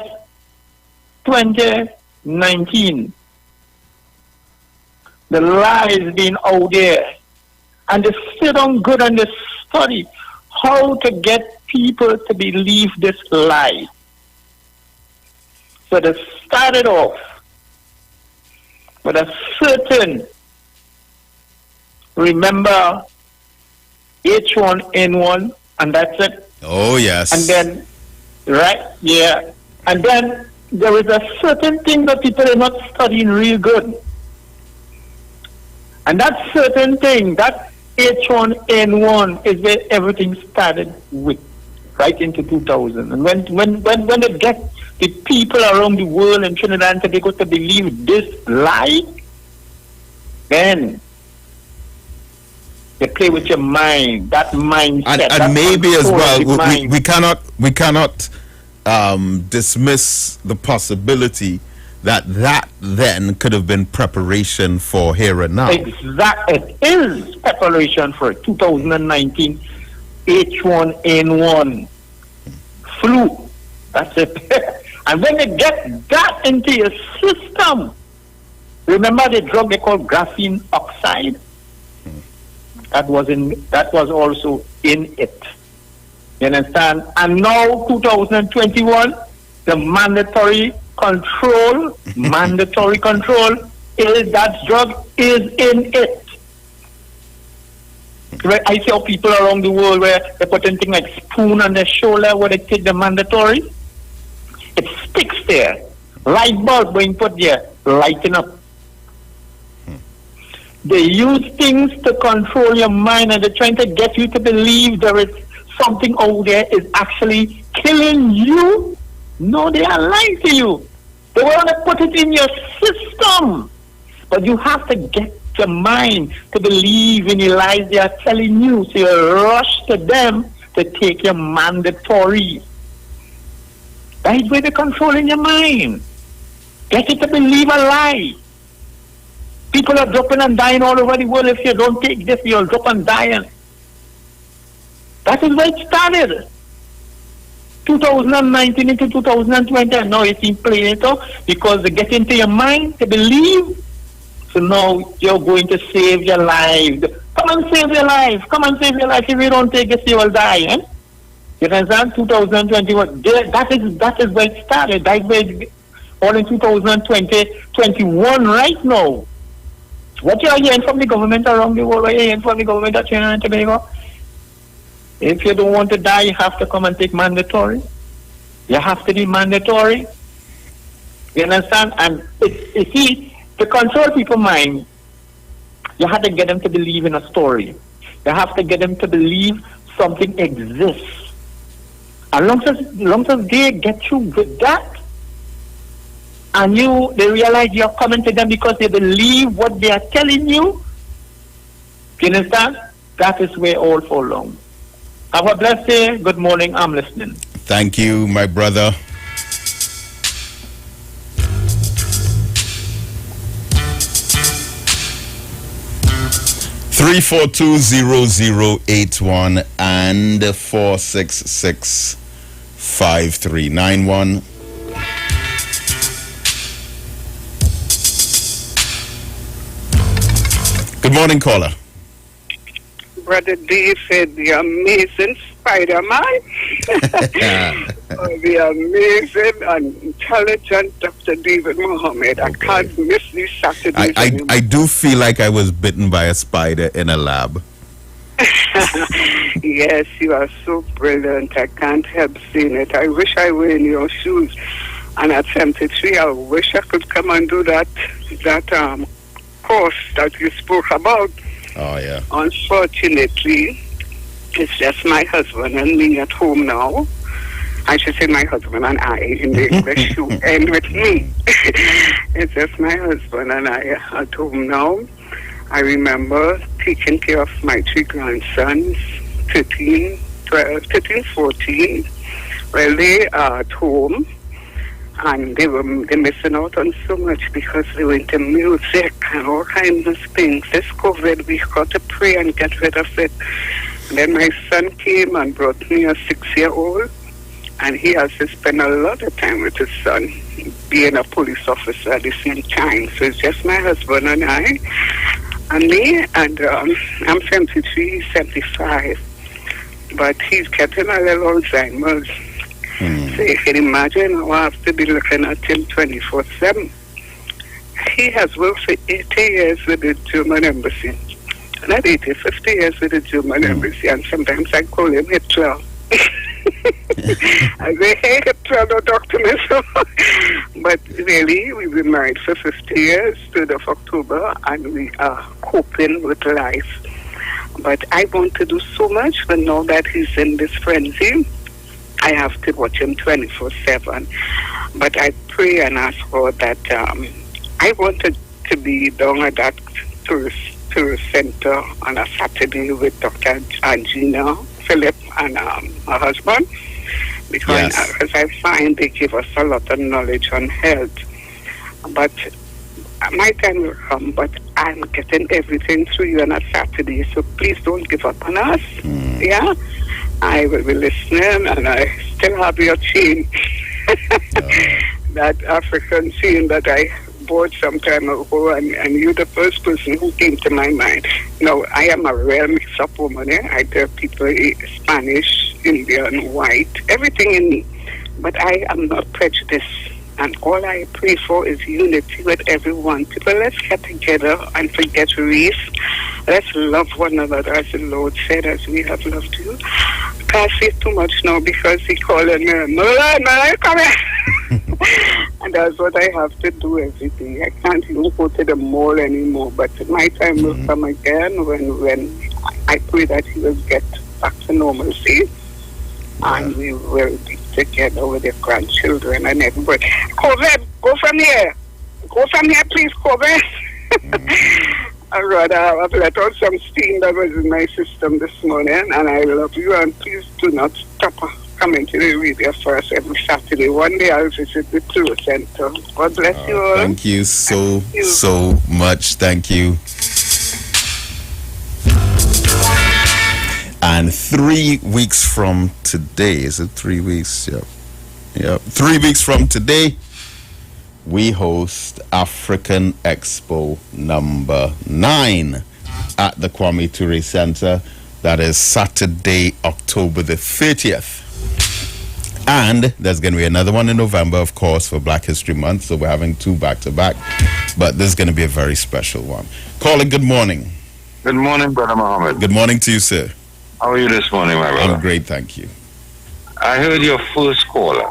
2019, the lies being out there. And they sit down good and they study how to get people to believe this lie. So they started off with a certain, remember, H1N1, and that's it. Oh, yes. And then Right? Yeah. And then there is a certain thing that people are not studying real good. And that certain thing, that H1N1 is where everything started with, right into 2000. And when they get the people around the world in Trinidad and Tobago to believe this lie, then they play with your mind, that mindset. And maybe as well, we cannot dismiss the possibility that then could have been preparation for here and now. Exactly. It is preparation for 2019 H1N1 flu. That's it. And when they get that into your system, remember the drug they call graphene oxide? That was also in it. You understand? And now 2021, the mandatory control is that drug is in it. Right? I see how people around the world where they put in things like spoon on their shoulder where they take the mandatory. It sticks there. Light bulb being put there, lighting up. They use things to control your mind, and they're trying to get you to believe there is something out there is actually killing you. No, they are lying to you. They want to put it in your system. But you have to get your mind to believe in the lies they are telling you. So you rush to them to take your mandatory. That's where they're controlling your mind. Get it to believe a lie. People are dropping and dying all over the world. If you don't take this, you'll drop and die. That is where it started. 2019 into 2020, and now it's in play because they get into your mind to believe. So now you're going to save your life. Come and save your life. Come and save your life. If you don't take this, you will die. Eh? You understand? 2021. That is where it started. That's where all in 2020, 21 right now. What you are hearing from the government around the world, what you are hearing from the government of Trinidad and Tobago? If you don't want to die, you have to come and take mandatory. You have to be mandatory. You understand? And you see, to control people's mind, you have to get them to believe in a story. You have to get them to believe something exists. And long as they get you with that, and they realize you're coming to them because they believe what they are telling you, you understand? That is where all fall wrong. Have a blessed day. Good morning. I'm listening. Thank you, my brother. (3420081) and 4665391. Good morning, caller. Brother David, the amazing Spider-Man. The amazing and intelligent Dr. David Mohammed. I can't miss these Saturdays. I do feel like I was bitten by a spider in a lab. Yes, you are so brilliant. I can't help seeing it. I wish I were in your shoes. And at 73, I wish I could come and do that course that you spoke about. Oh, yeah. Unfortunately, it's just my husband and me at home now. I should say my husband and I in the English you end with me. It's just my husband and I at home now. I remember taking care of my three grandsons, 13, 12, 13, 14. Well, they are at home. And they're missing out on so much because they were into music and all kinds of things. This COVID, we got to pray and get rid of it. And then my son came and brought me a 6-year-old, and he has to spend a lot of time with his son, being a police officer at the same time. So it's just my husband and I, and me, and I'm 73, 75. But he's getting a little Alzheimer's. So you can imagine how I have to be looking at him 24/7. He has worked for 80 years with the German embassy. Not 80, 50 years with the German embassy, and sometimes I call him Hitler. I say, hey, brother, talk to me. So, but really, we've been married for 50 years, 3rd of October, and we are coping with life. But I want to do so much, but now that he's in this frenzy, I have to watch him 24/7. But I pray and ask God that I wanted to be down at that tourist center on a Saturday with Dr. Angina Philip and her husband, because as I find they give us a lot of knowledge on health. But my time will come, but I'm getting everything through you on a Saturday, so please don't give up on us. Yeah? I will be listening, and I still have your chain. That African chain that I bought some time ago, and you're the first person who came to my mind. Now, I am a real mix-up woman. I tell people Spanish, Indian, white, everything in me. But I am not prejudiced. And all I pray for is unity with everyone. People, let's get together and forget race. Let's love one another, as the Lord said, as we have loved you. Can't say too much now because he calling me, Mulan, come here. And that's what I have to do every day. I can't even go to the mall anymore. But my time will come again when I pray that he will get back to normalcy. And we will be together with the grandchildren and everybody. COVID, go from here. Go from here, please, COVID. I'd rather have let out some steam that was in my system this morning, and I love you, and please do not stop coming to the radio for us every Saturday. One day I'll visit the tour center. God bless you all. Thank you so much. Thank you. And 3 weeks from today, is it 3 weeks? Yeah. 3 weeks from today, we host African Expo number 9 at the Kwame Ture Center. That is Saturday, October the 30th. And there's going to be another one in November, of course, for Black History Month. So we're having 2 back-to-back. But this is going to be a very special one. Colin, good morning. Good morning, Brother Muhammad. Good morning to you, sir. How are you this morning, my brother? I'm great, thank you. I heard your first caller.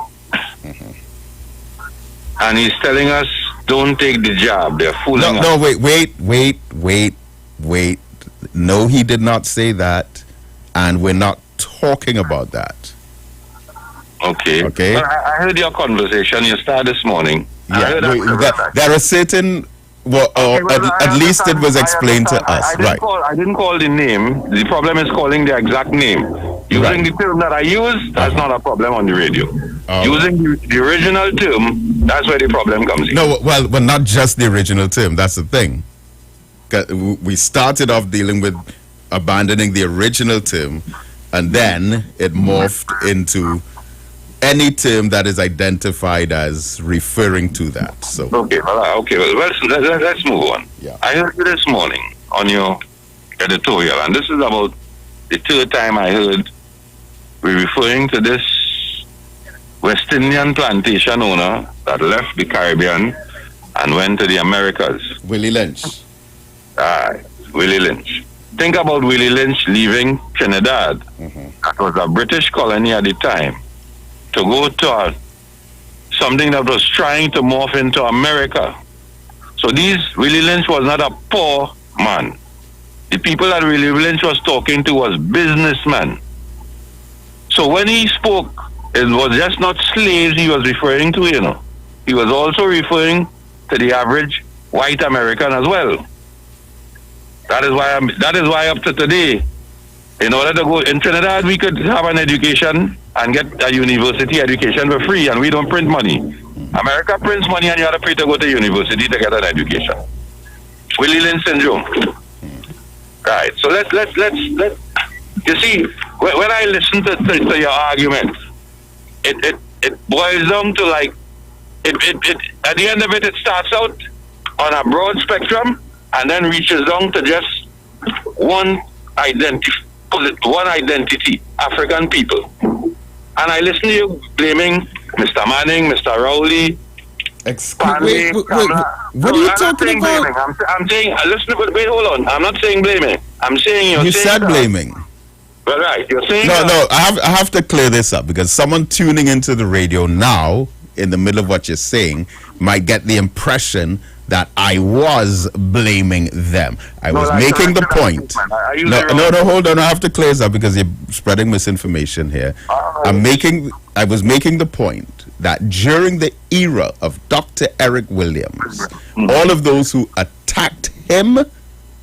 And he's telling us, don't take the job. They're fooling us. No, wait. No, he did not say that. And we're not talking about that. Okay. But I heard your conversation. You started this morning. Yeah, there are certain... at least it was explained to us. I didn't call the name. The problem is calling the exact name. Using the term that I use, that's not a problem on the radio. Using the original term, that's where the problem comes in. No, well, not just the original term. That's the thing. We started off dealing with abandoning the original term, and then it morphed into any term that is identified as referring to that. So okay. Well, let's move on. Yeah. I heard you this morning on your editorial, and this is about the 3rd time I heard we're referring to this West Indian plantation owner that left the Caribbean and went to the Americas. Willie Lynch. Willie Lynch. Think about Willie Lynch leaving Trinidad. That was a British colony at the time, to go to something that was trying to morph into America. So Willie Lynch was not a poor man. The people that Willie Lynch was talking to was businessmen. So when he spoke, it was just not slaves he was referring to, you know. He was also referring to the average white American as well. That is why up to today, in order to go in Trinidad, we could have an education and get a university education for free, and we don't print money. America prints money, and you have to pay to go to university to get an education. Willie Lynch syndrome. Right. So let's. You see, when I listen to your argument, it boils down to like it at the end of it starts out on a broad spectrum and then reaches down to just one identity, African people. And I listen to you blaming Mr. Manning, Mr. Rowley. Wait, what are you talking about? I'm saying, listen, wait, hold on. I'm not saying blaming. I'm saying you said blaming. Well, right, you're saying... No, I have to clear this up, because someone tuning into the radio now, in the middle of what you're saying, might get the impression that I was blaming them. I was making the point. No, hold on. I have to clear this up because you're spreading misinformation here. I was making the point that during the era of Dr. Eric Williams, all of those who attacked him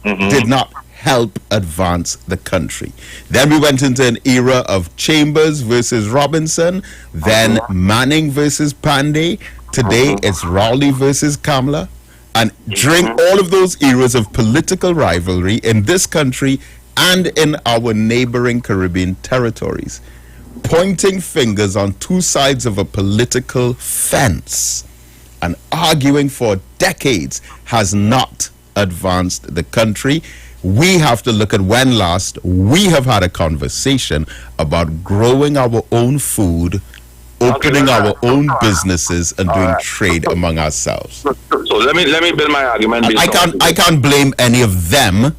did not help advance the country. Then we went into an era of Chambers versus Robinson, then Manning versus Pandey. Today it's Rowley versus Kamala. And during all of those eras of political rivalry in this country and in our neighboring Caribbean territories, pointing fingers on two sides of a political fence and arguing for decades has not advanced the country. We have to look at when last we have had a conversation about growing our own food, opening our own businesses, and doing trade among ourselves. So let me build my argument. I can't blame any of them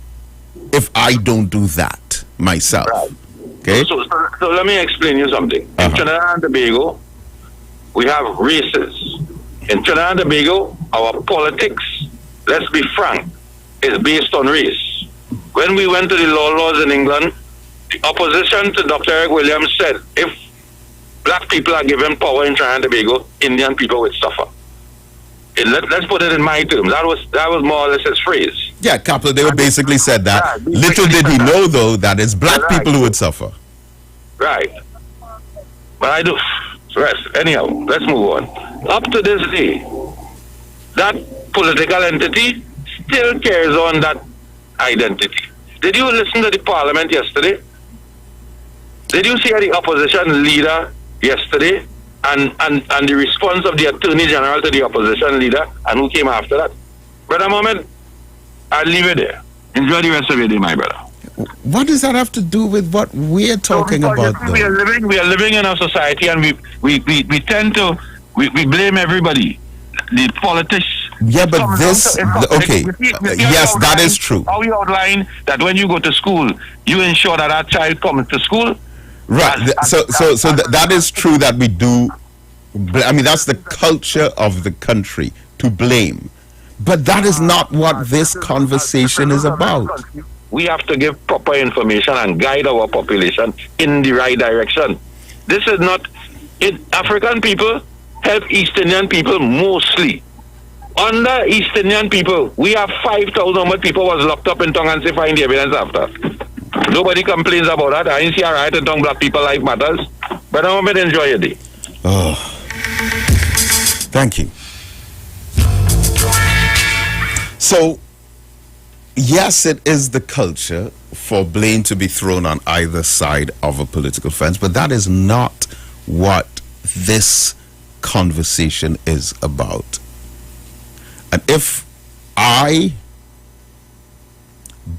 if I don't do that myself. Right. Okay. So let me explain you something. In Trinidad and Tobago, we have races. In Trinidad and Tobago, our politics, let's be frank, is based on race. When we went to the laws in England, the opposition to Dr. Eric Williams said, if black people are given power in Trinidad and Tobago, Indian people would suffer. Let's put it in my terms. That was more or less his phrase. Yeah, Kaplan, they basically said that. Little did he know, though, that it's black people who would suffer. Right. But I do. Anyhow, let's move on. Up to this day, that political entity still carries on that identity. Did you listen to the parliament yesterday? Did you see the opposition leader yesterday and the response of the Attorney General to the opposition leader and who came after that? Brother Mohammed, I'll leave it there. Enjoy the rest of your day, my brother. What does that have to do with what we're talking about? We are living in a society, and we tend to blame everybody. The politicians. Yeah, but this okay. Yes, that is true. How we outline that when you go to school, you ensure that child comes to school. Right. So that is true that we do. I mean, that's the culture of the country, to blame. But that is not what this conversation is about. We have to give proper information and guide our population in the right direction. This is not... African people help East Indian people mostly. Under East Indian people, we have 5,000 people was locked up in Tongue and say find the evidence after. Nobody complains about that. I didn't see a right in Tongue Black people life matters. But I'm going to enjoy your day. Oh, thank you. So, yes, it is the culture for blame to be thrown on either side of a political fence, but that is not what this conversation is about. And if I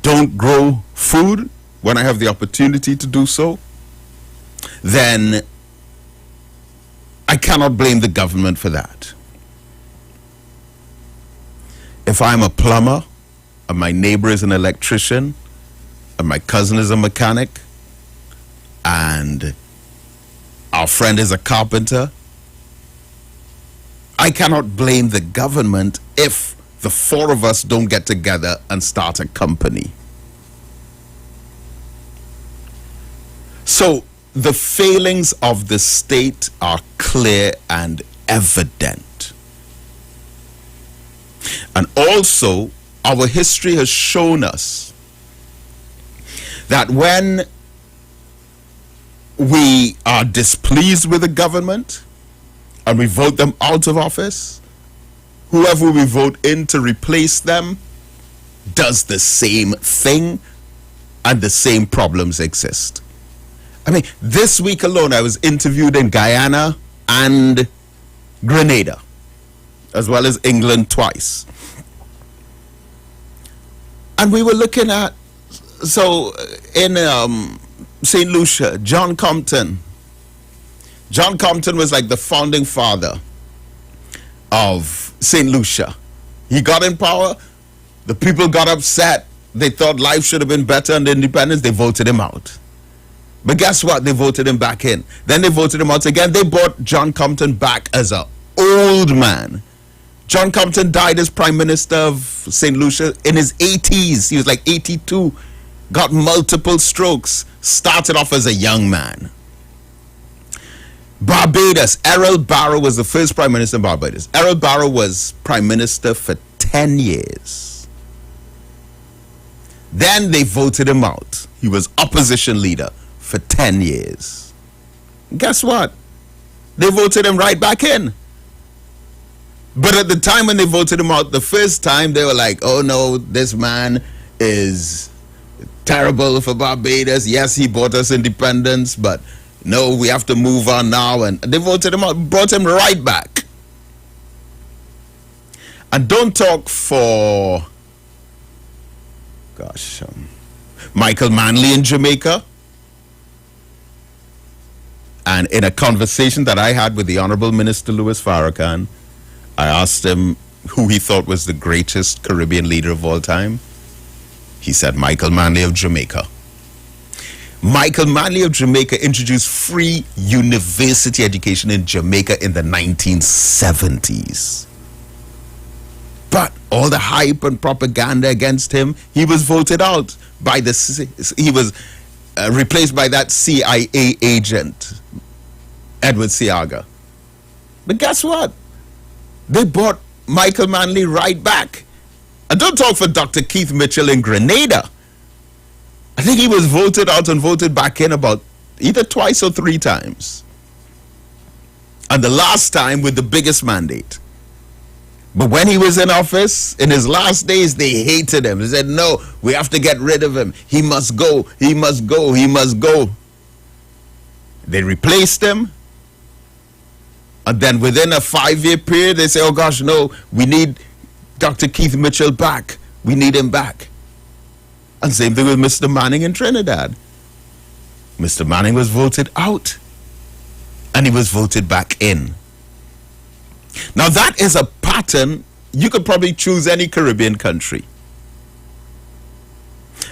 don't grow food when I have the opportunity to do so, then I cannot blame the government for that. If I'm a plumber, and my neighbor is an electrician, and my cousin is a mechanic, and our friend is a carpenter, I cannot blame the government if the four of us don't get together and start a company. So the failings of the state are clear and evident. And also, our history has shown us that when we are displeased with the government and we vote them out of office, whoever we vote in to replace them does the same thing, and the same problems exist. I mean, this week alone, I was interviewed in Guyana and Grenada, as well as England twice. And we were looking at, so in St. Lucia, John Compton was like the founding father of St. Lucia. He got in power, the people got upset, they thought life should have been better under independence, they voted him out. But guess what? They voted him back in. Then they voted him out again. They brought John Compton back as an old man. John Compton died as Prime Minister of St. Lucia in his 80s. He was like 82. Got multiple strokes. Started off as a young man. Barbados. Errol Barrow was the first Prime Minister in Barbados. Errol Barrow was Prime Minister for 10 years. Then they voted him out. He was opposition leader for 10 years. Guess what? They voted him right back in. But at the time when they voted him out the first time, they were like, oh no, this man is terrible for Barbados. Yes, he bought us independence, but no, we have to move on now. And they voted him out, brought him right back. And don't talk for, Michael Manley in Jamaica. And in a conversation that I had with the Honorable Minister Louis Farrakhan, I asked him who he thought was the greatest Caribbean leader of all time. He said Michael Manley of Jamaica. Michael Manley of Jamaica introduced free university education in Jamaica in the 1970s. But all the hype and propaganda against him, he was voted out by he was replaced by that CIA agent, Edward Seaga. But guess what? They brought Michael Manley right back. And don't talk for Dr. Keith Mitchell in Grenada. I think he was voted out and voted back in about either twice or three times. And the last time with the biggest mandate. But when he was in office, in his last days, they hated him. They said, no, we have to get rid of him. He must go. He must go. He must go. They replaced him. And then within a 5-year period, they say, oh gosh, no, we need Dr. Keith Mitchell back. We need him back. And same thing with Mr. Manning in Trinidad. Mr. Manning was voted out. And he was voted back in. Now that is a pattern. You could probably choose any Caribbean country.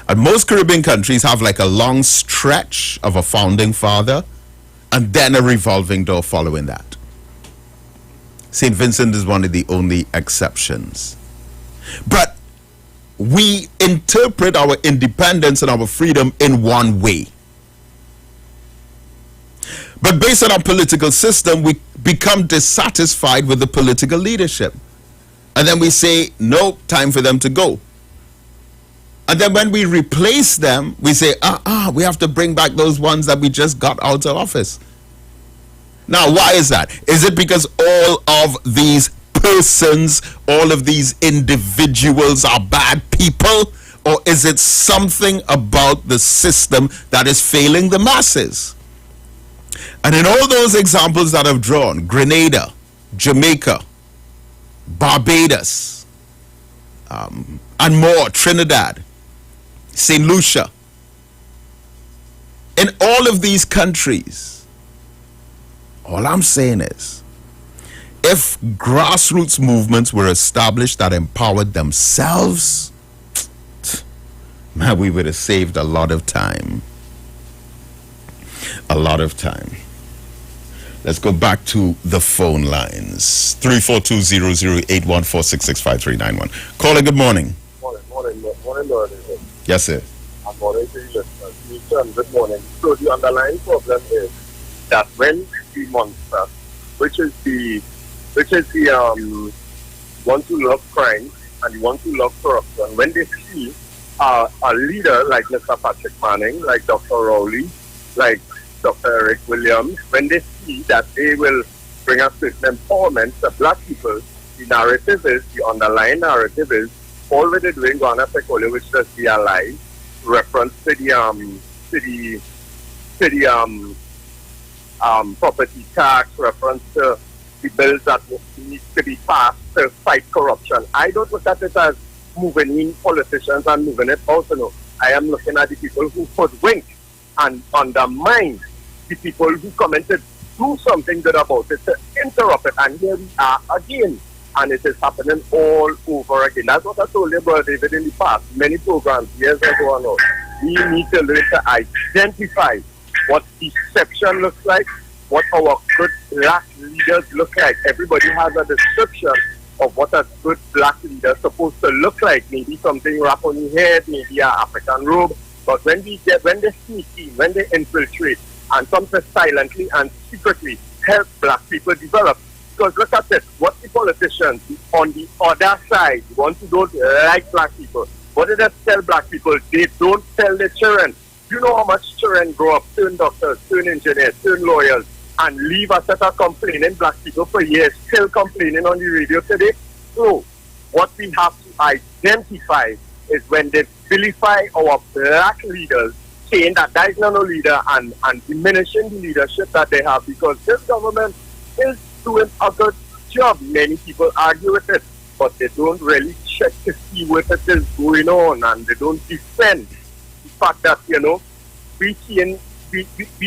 And most Caribbean countries have like a long stretch of a founding father and then a revolving door following that. St. Vincent is one of the only exceptions. But we interpret our independence and our freedom in one way. But based on our political system, we become dissatisfied with the political leadership. And then we say, no, time for them to go. And then when we replace them, we say, we have to bring back those ones that we just got out of office. Now, why is that? Is it because all of these persons, all of these individuals are bad people? Or is it something about the system that is failing the masses? And in all those examples that I've drawn, Grenada, Jamaica, Barbados, and more, Trinidad, St. Lucia, in all of these countries, all I'm saying is, if grassroots movements were established that empowered themselves, man, we would have saved a lot of time. A lot of time. Let's go back to the phone lines. 342-008146653991. Caller, good morning. Morning, Lord. Yes, sir. I'm morning to you, listeners. Good morning. So the underlying problem is that when the monster, which is the want to love crime and want to love corruption, when they see a leader like Mr. Patrick Manning, like Dr. Rowley, like Dr. Eric Williams, when they see that they will bring a certain empowerment to black people, the narrative is, the underlying narrative is, all what they're doing, Ghana Pecolia, which does be a lie, reference to the property tax, reference to the bills that need to be passed to fight corruption. I don't look at it as moving in politicians and moving it out. I am looking at the people who hoodwink and undermine the people who come in to do something good about it, to interrupt it. And here we are again. And it is happening all over again. That's what I told you, Brother David, in the past. Many programs, years ago or not. We need to learn to identify what deception looks like, what our good black leaders look like. Everybody has a description of what a good black leader is supposed to look like. Maybe something wrapped on your head, maybe an African robe. But when they sneak in, when they infiltrate, and sometimes silently and secretly help black people develop. Because look at this, what the politicians on the other side, the ones who don't like black people, what do they tell black people? They don't tell the children. You know how much children grow up, turn doctors, turn engineers, turn lawyers, and leave us that are complaining black people for years, still complaining on the radio today. So, what we have to identify is when they vilify our black leaders, saying that there is no leader and diminishing the leadership that they have, because this government is doing a good job. Many people argue with it, but they don't really check to see what it is going on, and they don't defend the fact that, we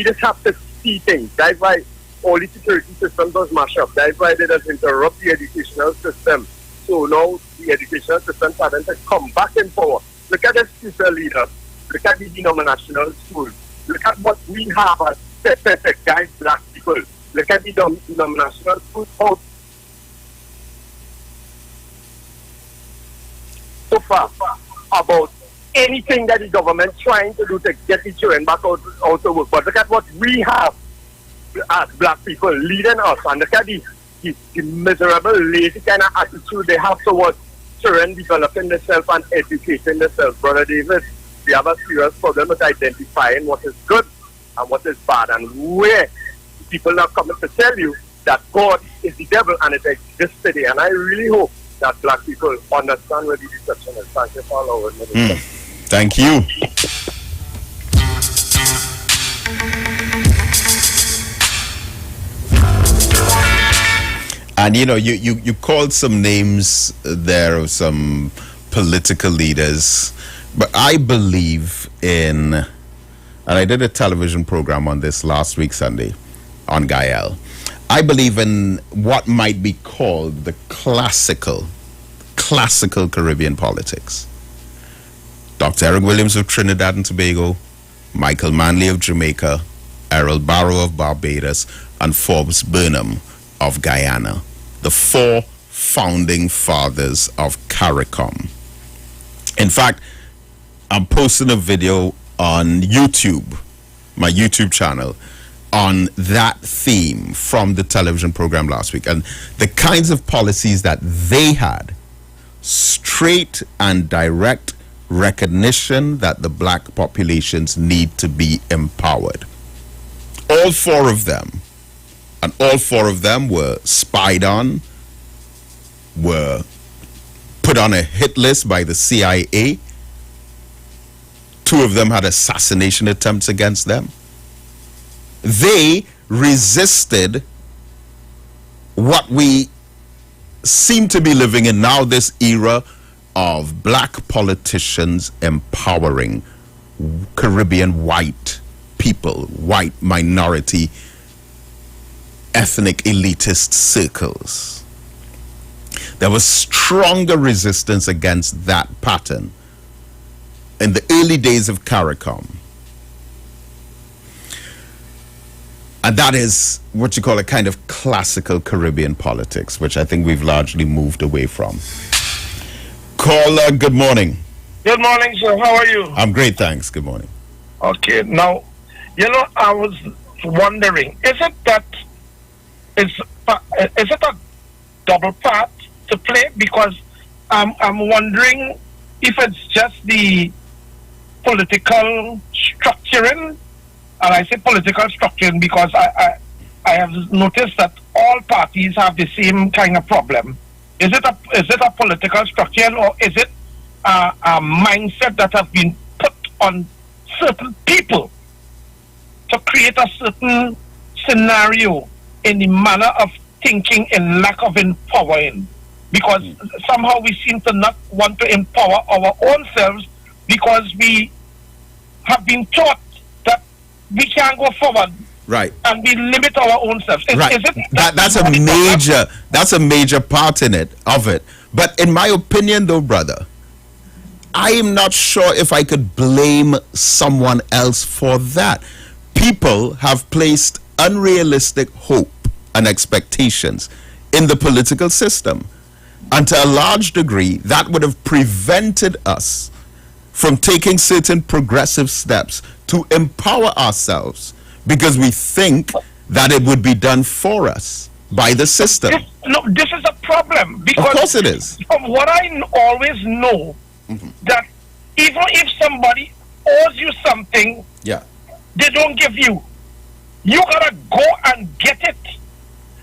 just have to see things. That's why all the security systems does mash up. That's why they just interrupt the educational system. So now the educational system is starting to come back in power. Look at the future leaders. Look at the denominational schools. Look at what we have as specific guys, black people. Look at the denominational schools. So far about anything that the government trying to do to get the children back out to work. But look at what we have as black people leading us, and look at the miserable, lazy kind of attitude they have towards children developing themselves and educating themselves. Brother David, we have a serious problem with identifying what is good and what is bad, and where people are coming to tell you that God is the devil and it exists today. And I really hope that black people understand where the deception is. Thank you for allowing me. Thank you. And you called some names there of some political leaders, but I believe in, and I did a television program on this last week Sunday on Gael. I believe in what might be called the classical Caribbean politics. Dr. Eric Williams of Trinidad and Tobago, Michael Manley of Jamaica, Errol Barrow of Barbados, and Forbes Burnham of Guyana, the four founding fathers of CARICOM. In fact, I'm posting a video on YouTube, my YouTube channel, on that theme from the television program last week, and the kinds of policies that they had: straight and direct recognition that the black populations need to be empowered. All four of them, and all four of them were spied on, were put on a hit list by the CIA. Two of them had assassination attempts against them. They resisted what we seem to be living in now, this era of black politicians empowering Caribbean white people, white minority, ethnic elitist circles. There was stronger resistance against that pattern in the early days of CARICOM. And that is what you call a kind of classical Caribbean politics, which I think we've largely moved away from. Caller, good morning. Good morning, sir. How are you? I'm great, thanks. Good morning. Okay. Now, I was wondering, is it a double part to play? Because I'm wondering if it's just the political structuring, and I say political structuring because I have noticed that all parties have the same kind of problem. Is it a political structure, or is it a mindset that has been put on certain people to create a certain scenario in the manner of thinking and lack of empowering? Because somehow we seem to not want to empower our own selves because we have been taught that we can't go forward. Right. And we limit our own selves. Right. That's a major part of it. But in my opinion, though, brother, I am not sure if I could blame someone else for that. people have placed unrealistic hope and expectations in the political system. And to a large degree, that would have prevented us from taking certain progressive steps to empower ourselves, because we think that it would be done for us by the system. This is a problem, because of course it is. From what I always know, that even if somebody owes you something, they don't give you. You gotta go and get it.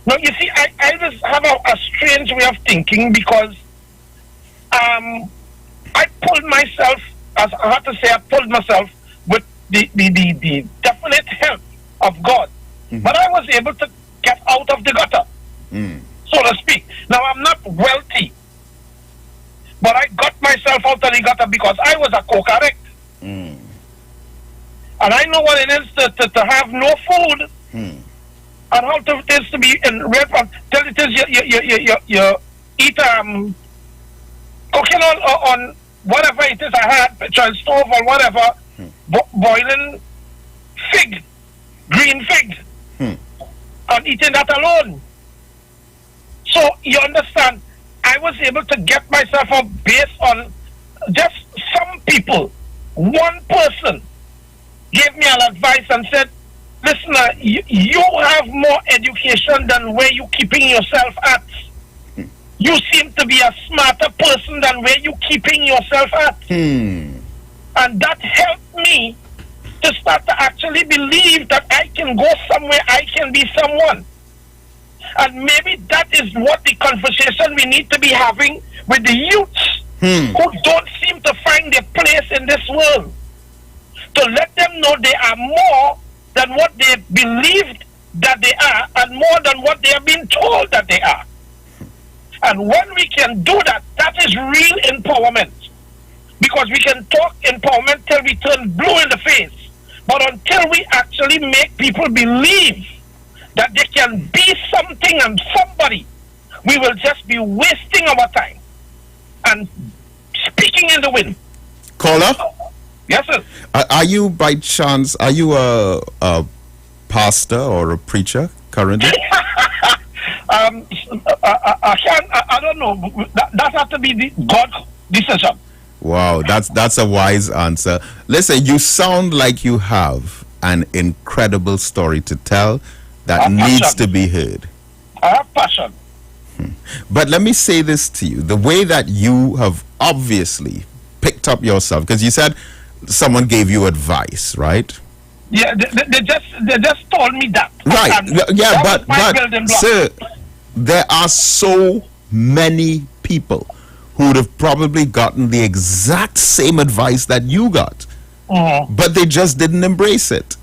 Now you see, I just have a strange way of thinking, because I pulled myself, as I have to say, I pulled myself with the definite help of God. But I was able to get out of the gutter, so to speak. Now I'm not wealthy, but I got myself out of the gutter because I was a coke addict. And I know what it is to have no food, and how it is to be in red from till it is you eat cooking on whatever it is I had, child stove or whatever, boiling fig, green fig, and eating that alone. So you understand, I was able to get myself up based on just some people. One person gave me an advice and said, listen, you have more education than where you keeping yourself at. You seem to be a smarter person than where you keeping yourself at. And that helped me to start to actually believe that I can go somewhere, I can be someone. And maybe that is what the conversation we need to be having with the youths who don't seem to find their place in this world. To let them know they are more than what they believed that they are, and more than what they have been told that they are. And when we can do that, that is real empowerment. Because we can talk empowerment till we turn blue in the face. But until we actually make people believe that they can be something and somebody, we will just be wasting our time and speaking in the wind. Caller? Yes, sir. Are you, by chance, are you a pastor or a preacher currently? I don't know. That has to be the God decision. Wow, that's a wise answer. Listen, you sound like you have an incredible story to tell that needs to be heard. I have passion. But let me say this to you. The way that you have obviously picked up yourself, because you said someone gave you advice, right? Yeah, they just told me that. Right. Yeah, but sir, there are so many people who would have probably gotten the exact same advice that you got, but they just didn't embrace it.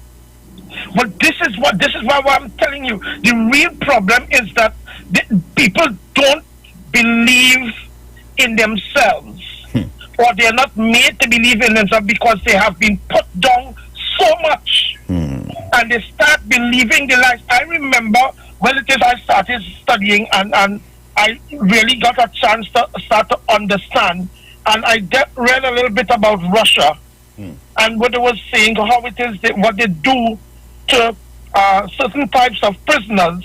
But this is why I'm telling you. The real problem is that people don't believe in themselves, or they're not made to believe in themselves because they have been put down so much, and they start believing the lies. I remember when it is I started studying, and I really got a chance to start to understand, and I read a little bit about Russia and what they were saying, how it is what they do to certain types of prisoners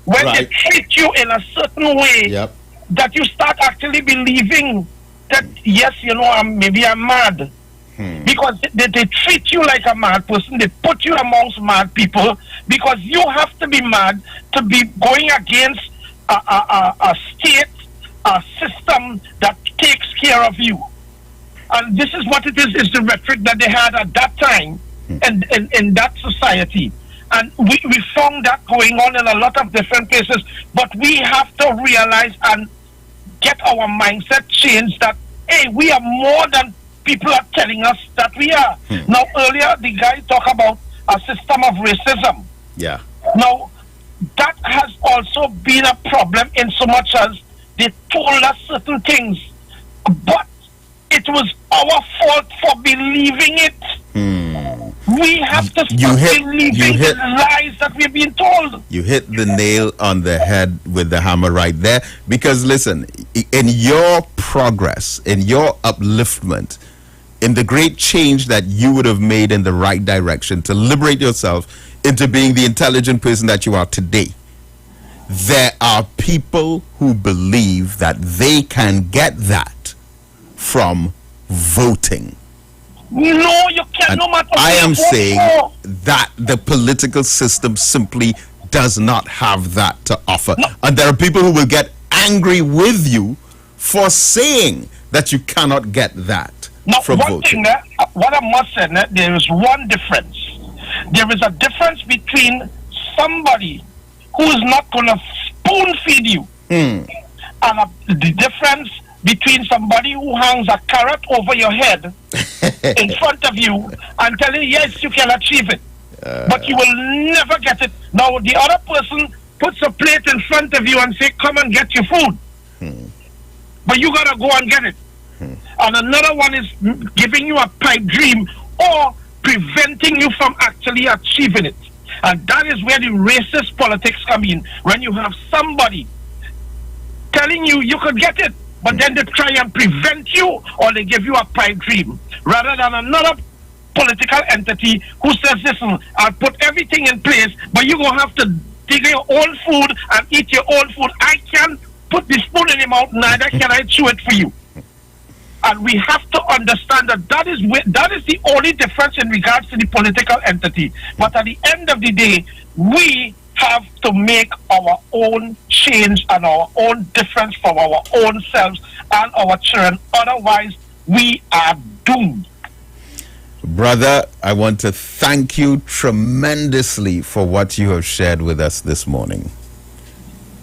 when they treat you in a certain way, that you start actually believing that, yes, you know, maybe I'm mad. Because they treat you like a mad person. They put you amongst mad people because you have to be mad to be going against a state, a system that takes care of you. And this is what it is the rhetoric that they had at that time in that society. And we found that going on in a lot of different places. But we have to realize and get our mindset changed that, hey, we are more than people are telling us that we are. Now, earlier, the guy talked about a system of racism. Yeah. Now, that has also been a problem in so much as they told us certain things, but it was our fault for believing it. We have to stop believing the lies that we've been told. You hit the nail on the head with the hammer right there. Because listen, in your progress, in your upliftment, in the great change that you would have made in the right direction to liberate yourself into being the intelligent person that you are today, there are people who believe that they can get that from voting. No, you can't. And No matter I am what you vote saying for. that the political system simply does not have that to offer. And there are people who will get angry with you for saying that you cannot get that Now, from one voting. thing, what I must say, there is one difference. There is a difference between somebody who is not going to spoon feed you and the difference between somebody who hangs a carrot over your head in front of you and telling you, yes, you can achieve it, but you will never get it. Now, the other person puts a plate in front of you and say, come and get your food. But you got to go and get it. And another one is giving you a pipe dream or preventing you from actually achieving it. And that is where the racist politics come in. When you have somebody telling you you could get it, but then they try and prevent you, or they give you a pipe dream, rather than another political entity who says, listen, I'll put everything in place, but you're going to have to dig your own food and eat your own food. I can't put the spoon in your mouth, neither can I chew it for you. And we have to understand that that is the only difference in regards to the political entity. But at the end of the day, we have to make our own change and our own difference for our own selves and our children. Otherwise, we are doomed. Brother, I want to thank you tremendously for what you have shared with us this morning.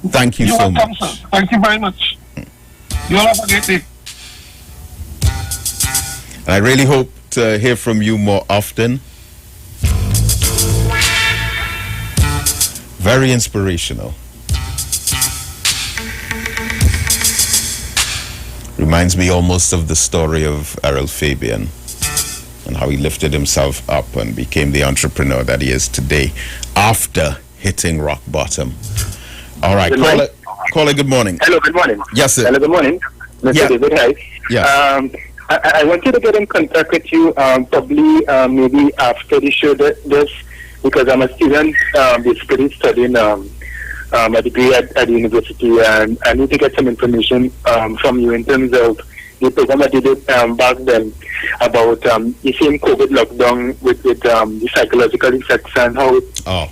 Thank you so much. Sir. Thank you very much. You all have a great day. I really hope to hear from you more often. Very inspirational. Reminds me almost of the story of Errol Fabian and how he lifted himself up and became the entrepreneur that he is today after hitting rock bottom. All right, caller, good morning. Hello, good morning. Yes, sir. Hello, good morning. Mr. David, hi. Yes. I want you to get in contact with you probably maybe after the show this, because I'm a student basically studying a degree at the university, and I need to get some information from you in terms of the program I did back then about the same COVID lockdown with the psychological effects and how it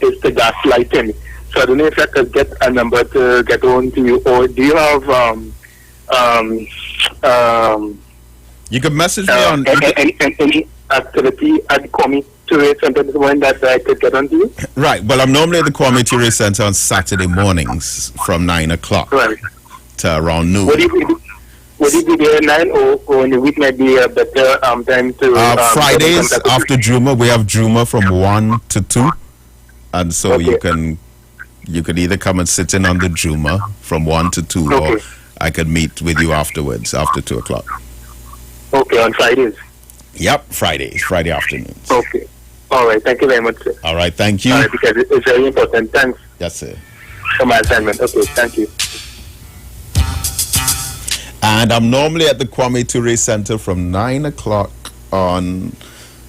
is the gaslighting. So I don't know if I could get a number to get on to you, or do you have you can message me on any activity at Kwame Ture Center that I could get on to you? Right. Well, I'm normally at the Kwame Ture Center on Saturday mornings from 9 o'clock to around noon. Would it be there 9 or in the week might be a better time to... Fridays after Juma, we have Juma from 1 to 2. And so you can either come and sit in on the Juma from 1 to 2 or I could meet with you afterwards after 2 o'clock. Okay, on Fridays? Yep, Friday afternoons. Okay. All right, thank you very much, sir. All right, thank you. Because it's very important. Thanks. Yes, sir. For my assignment. Okay, thank you. And I'm normally at the Kwame Ture Center from 9 o'clock on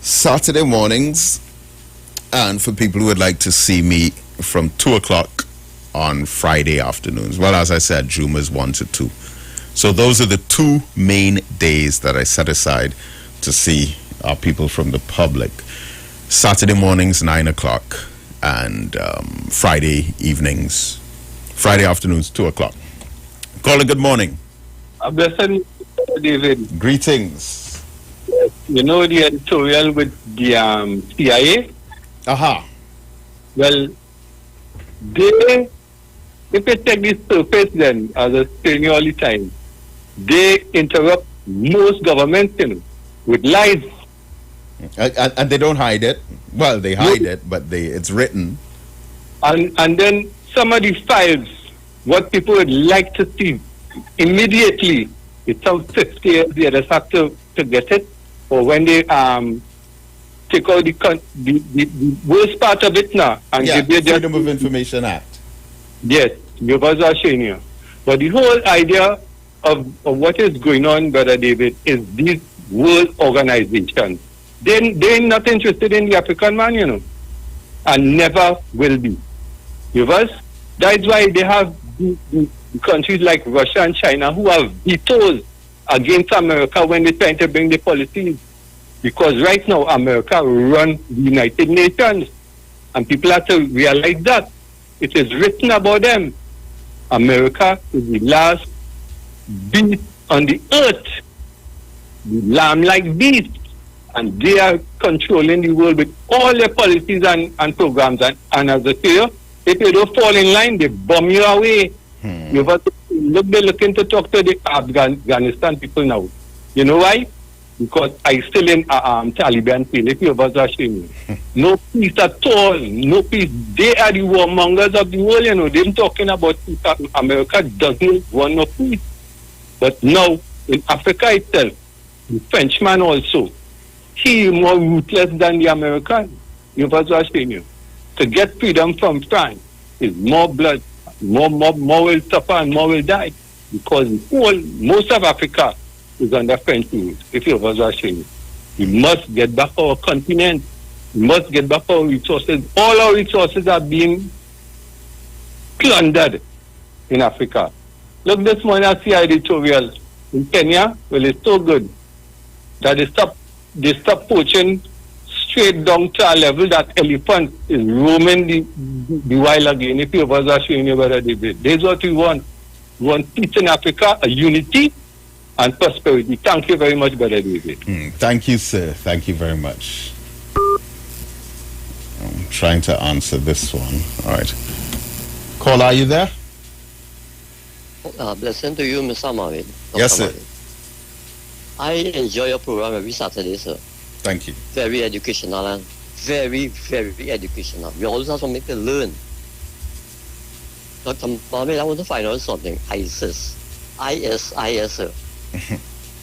Saturday mornings. And for people who would like to see me from 2 o'clock on Friday afternoons. Well, as I said, Juma's 1 to 2. So those are the two main days that I set aside to see our people from the public. Saturday mornings, 9 o'clock, and Friday afternoons, 2 o'clock. Caller, good morning. Blessed David. Greetings. You know the editorial with the CIA? Aha. Well, if they take this surface then, as I say all the time, they interrupt most governments with lies. And they don't hide it. Well, they hide it, but it's written. And then some of the files, what people would like to see immediately, it's some 50 years, the others have to get it. Or when they take out the worst part of it now and give you Freedom of Information Act. Yes, because I'll show you. But the whole idea of what is going on, Brother David, is world organizations. They're not interested in the African man, you know, and never will be. That's why they have the countries like Russia and China who have vetoes against America when they're trying to bring the policies. Because right now, America runs the United Nations. And people have to realize that. It is written about them. America is the last beast on the earth. The lamb-like beast. And they are controlling the world with all their policies and programs. And as I say, if you don't fall in line, they bomb you away. They're looking to talk to the Afghanistan people now. You know why? Because I still in Taliban field. If you was asking me, no peace at all. No peace. They are the warmongers of the world. You know, they're talking about peace. America doesn't want no peace. But now in Africa itself, the Frenchman also, he is more ruthless than the American. You was asking you. To get freedom from France is more blood, more will suffer and more will die. Because most of Africa is under French rule, if you was asking me. We must get back our continent. We must get back our resources. All our resources are being plundered in Africa. Look, this morning I see editorial in Kenya. Well, it's so good that they stop poaching straight down to a level that elephant is roaming the wild again. If you was asking you whether they did. This is what we want. We want peace in Africa, a unity and prosperity. Thank you very much, Brother David. Thank you, sir. Thank you very much. I'm trying to answer this one. All right. Caller, are you there? Blessing to you, Mr. Mavid. Yes, sir. I enjoy your program every Saturday, sir. Thank you. Very educational and very, very educational. We always have something to learn. Dr. Mavid, I want to find out something. ISIS, sir.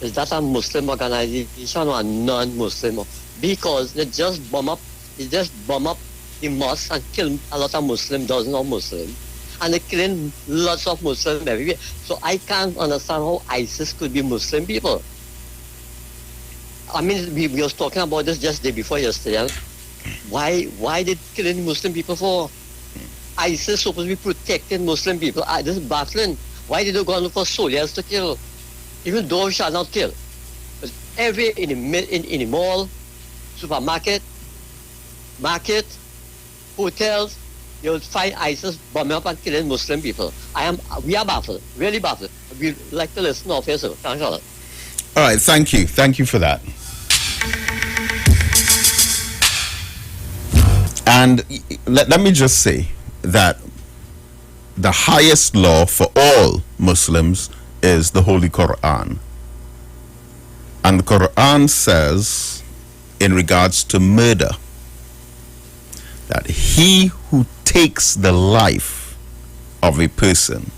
Is that a Muslim organization or a non-Muslim? Because they just bomb up the mosque and kill a lot of Muslims, dozens of Muslims. And they're killing lots of Muslims everywhere. So I can't understand how ISIS could be Muslim people. I mean, we was talking about this just day before yesterday. Why they killing Muslim people for? ISIS supposed to be protecting Muslim people. This is baffling. Why did they go and look for soldiers to kill? Even those shall not kill. But in the mall, supermarket, market, hotels, you'll find ISIS bombing up and killing Muslim people. We are baffled, really baffled. We'd like to listen off here, sir. Thanks a lot. All right, thank you. Thank you for that. And let me just say that the highest law for all Muslims is the Holy Quran. And the Quran says, in regards to murder, that he who takes the life of a person,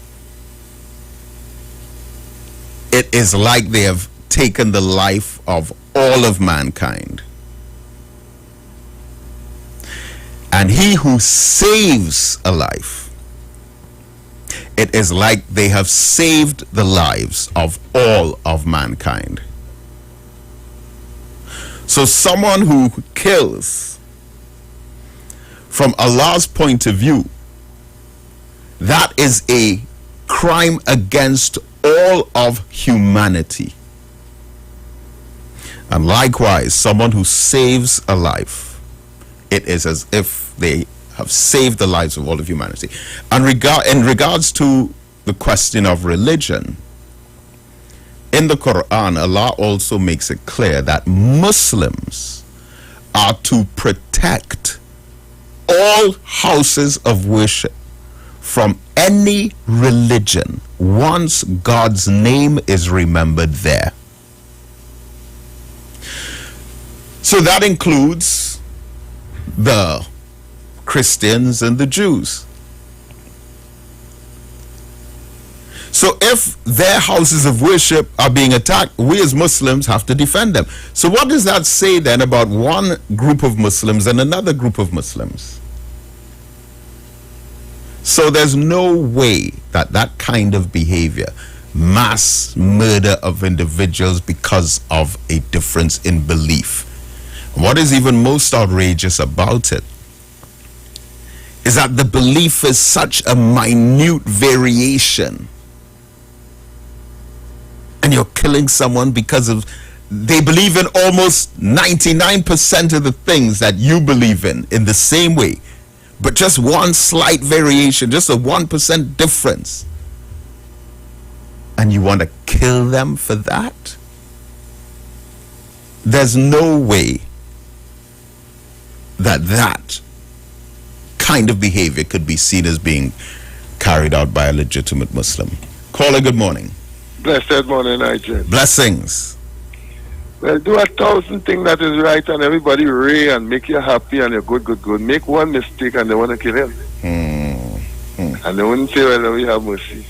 it is like they have taken the life of all of mankind. And he who saves a life, it is like they have saved the lives of all of mankind. So someone who kills, from Allah's point of view, that is a crime against all of humanity. And likewise, someone who saves a life, it is as if they have saved the lives of all of humanity. And in regards to the question of religion, in the Quran, Allah also makes it clear that Muslims are to protect all houses of worship from any religion once God's name is remembered there. So that includes the Christians and the Jews. So if their houses of worship are being attacked, we as Muslims have to defend them. So what does that say then about one group of Muslims and another group of Muslims? So there's no way that that kind of behavior mass murder of individuals because of a difference in belief. What is even most outrageous about it is that the belief is such a minute variation, and you're killing someone because of they believe in almost 99% of the things that you believe in the same way, but just one slight variation, just a 1% difference, and you want to kill them for that? There's no way that kind of behavior could be seen as being carried out by a legitimate Muslim. Caller, good morning. Blessed morning, Nigel. Blessings. Well, do 1,000 things that is right and everybody ray and make you happy and you're good. Make one mistake and they want to kill him. And they wouldn't say, well, we have mercy.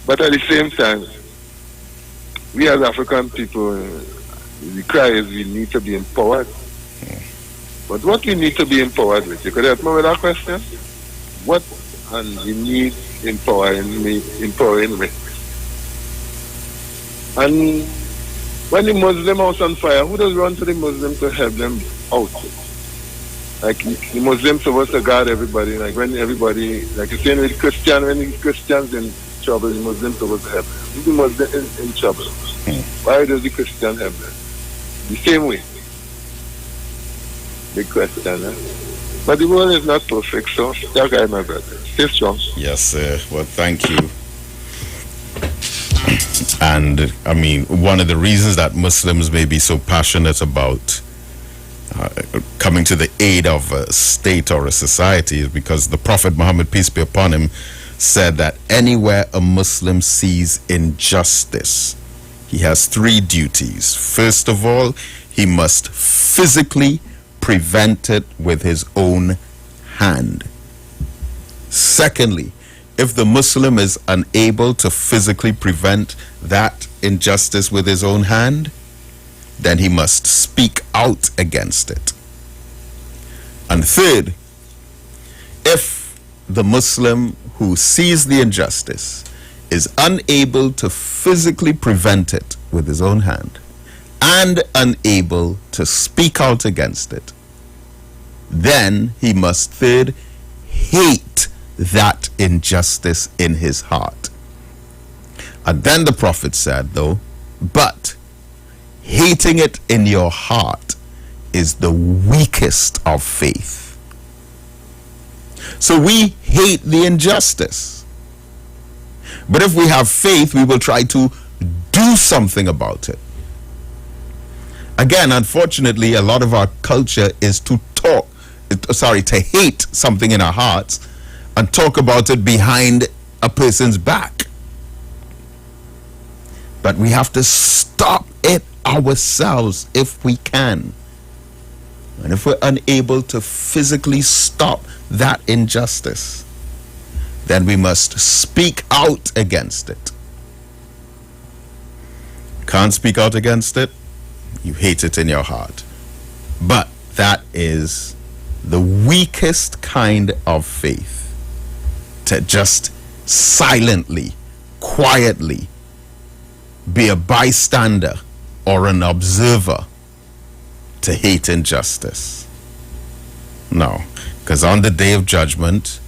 But at the same time, we as African people, the cry is we need to be empowered. But what we need to be empowered with, you could help me with that question? What and we need empowering with? And when the Muslim house on fire, who does run to the Muslim to help them out? Like the Muslims supposed to guard everybody. Like when everybody, like you're saying with Christian, when the Christians in trouble, the Muslims supposed to help them. If the Muslim in trouble, why does the Christian help them? The same way. Big question, eh? But the world is not perfect, so that guy, my brother. Stay strong. Yes, sir. Well, thank you. And I mean, one of the reasons that Muslims may be so passionate about coming to the aid of a state or a society is because the Prophet Muhammad, peace be upon him, said that anywhere a Muslim sees injustice, he has 3 duties. First of all, he must physically prevent it with his own hand. Secondly, if the Muslim is unable to physically prevent that injustice with his own hand, then he must speak out against it. And third, if the Muslim who sees the injustice is unable to physically prevent it with his own hand and unable to speak out against it, then he must third hate that injustice in his heart. And then the Prophet said, though, but hating it in your heart is the weakest of faith. So we hate the injustice. But if we have faith, we will try to do something about it. Again, unfortunately, a lot of our culture is to hate something in our hearts and talk about it behind a person's back. But we have to stop it ourselves if we can. And if we're unable to physically stop that injustice, then we must speak out against it. Can't speak out against it, you hate it in your heart. But that is the weakest kind of faith, to just silently, quietly be a bystander or an observer to hate injustice. No, because on the day of judgment,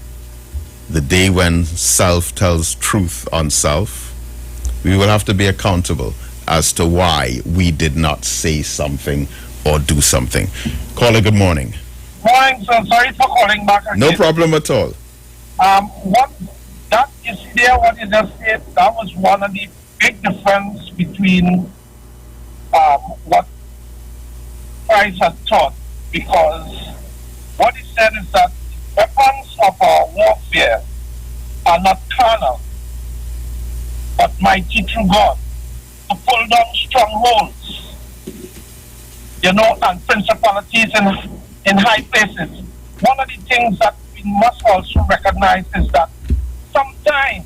the day when self tells truth on self, we will have to be accountable as to why we did not say something or do something. Caller, good morning. Morning, sir. Sorry for calling back again. No problem at all. What you just said, that was one of the big difference between what Christ had taught, because what he said is that the weapons of our warfare are not carnal, but mighty through God to pull down strongholds, and principalities in high places. One of the things that we must also recognize is that sometimes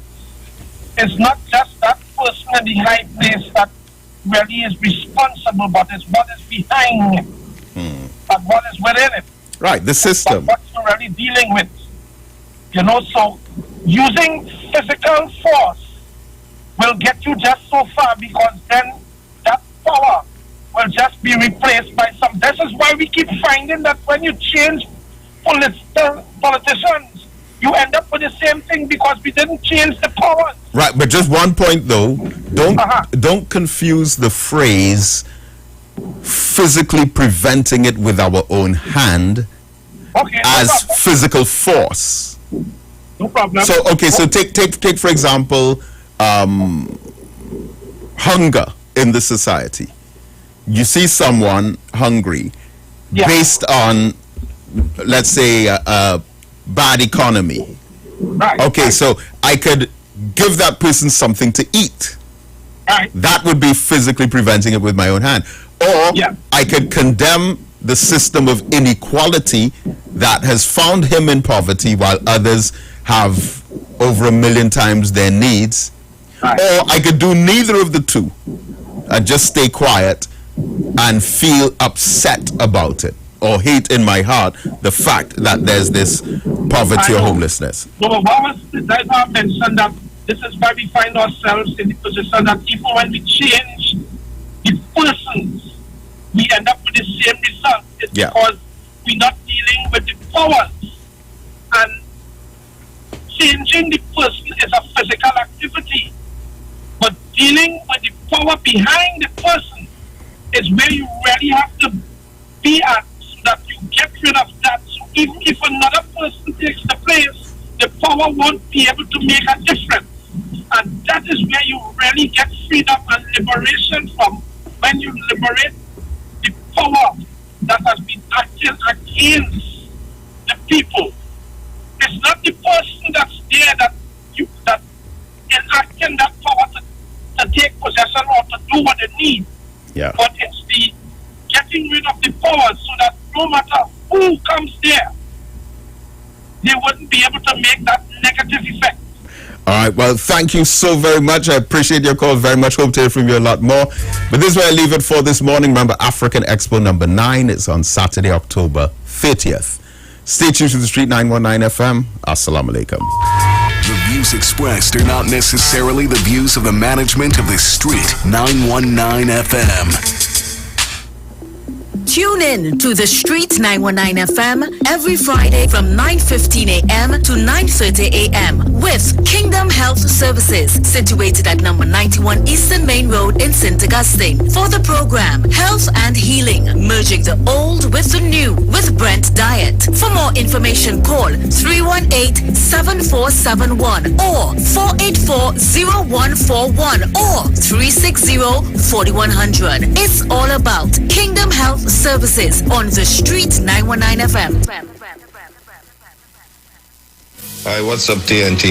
it's not just that person in the high place that really is responsible, but it's what is behind him and what is within it. Right, the system. What you're really dealing with. So using physical force will get you just so far, because then that power will just be replaced by some. This is why we keep finding that when you change politicians, you end up with the same thing, because we didn't change the powers. Right, but just one point though, don't confuse the phrase physically preventing it with our own hand as physical force. No problem. So so take for example hunger in the society. You see someone hungry based on, let's say, a bad economy. Right. So I could give that person something to eat. Right. That would be physically preventing it with my own hand. Or I could condemn the system of inequality that has found him in poverty while others have over 1 million times their needs. Right. Or I could do neither of the two and just stay quiet and feel upset about it, or hate in my heart the fact that there's this poverty or homelessness. No, but what was I mentioned that this is why we find ourselves in the position that even when we change the persons, we end up with the same result. It's because we're not dealing with the powers. And changing the person is a physical activity. But dealing with the power behind the person is where you really have to be at, so that you get rid of that. So even if another person takes the place, the power won't be able to make a difference. And that is where you really get freedom and liberation from, when you liberate the power that has been acting against the people. It's not the person that's there that enacting that power to take possession or to do what they need. Yeah. But it's the getting rid of the power, so that no matter who comes there, they wouldn't be able to make that negative effect. All right, well, thank you so very much. I appreciate your call very much. Hope to hear from you a lot more. But this is where I leave it for this morning. Remember, African Expo number 9 is on Saturday, October 30th. Stay tuned to the Street 919 FM. Assalamu alaikum. The views expressed are not necessarily the views of the management of the Street 919 FM. Tune in to the Street 919 FM every Friday from 9:15 a.m. to 9:30 a.m. with Kingdom Health Services, situated at number 91 Eastern Main Road in St. Augustine. For the program Health and Healing, merging the old with the new, with Brent Diet. For more information, call 318-7471 or 484-0141 or 360-4100. It's all about Kingdom Health Services on the Street 919 FM. Hi, what's up, TNT?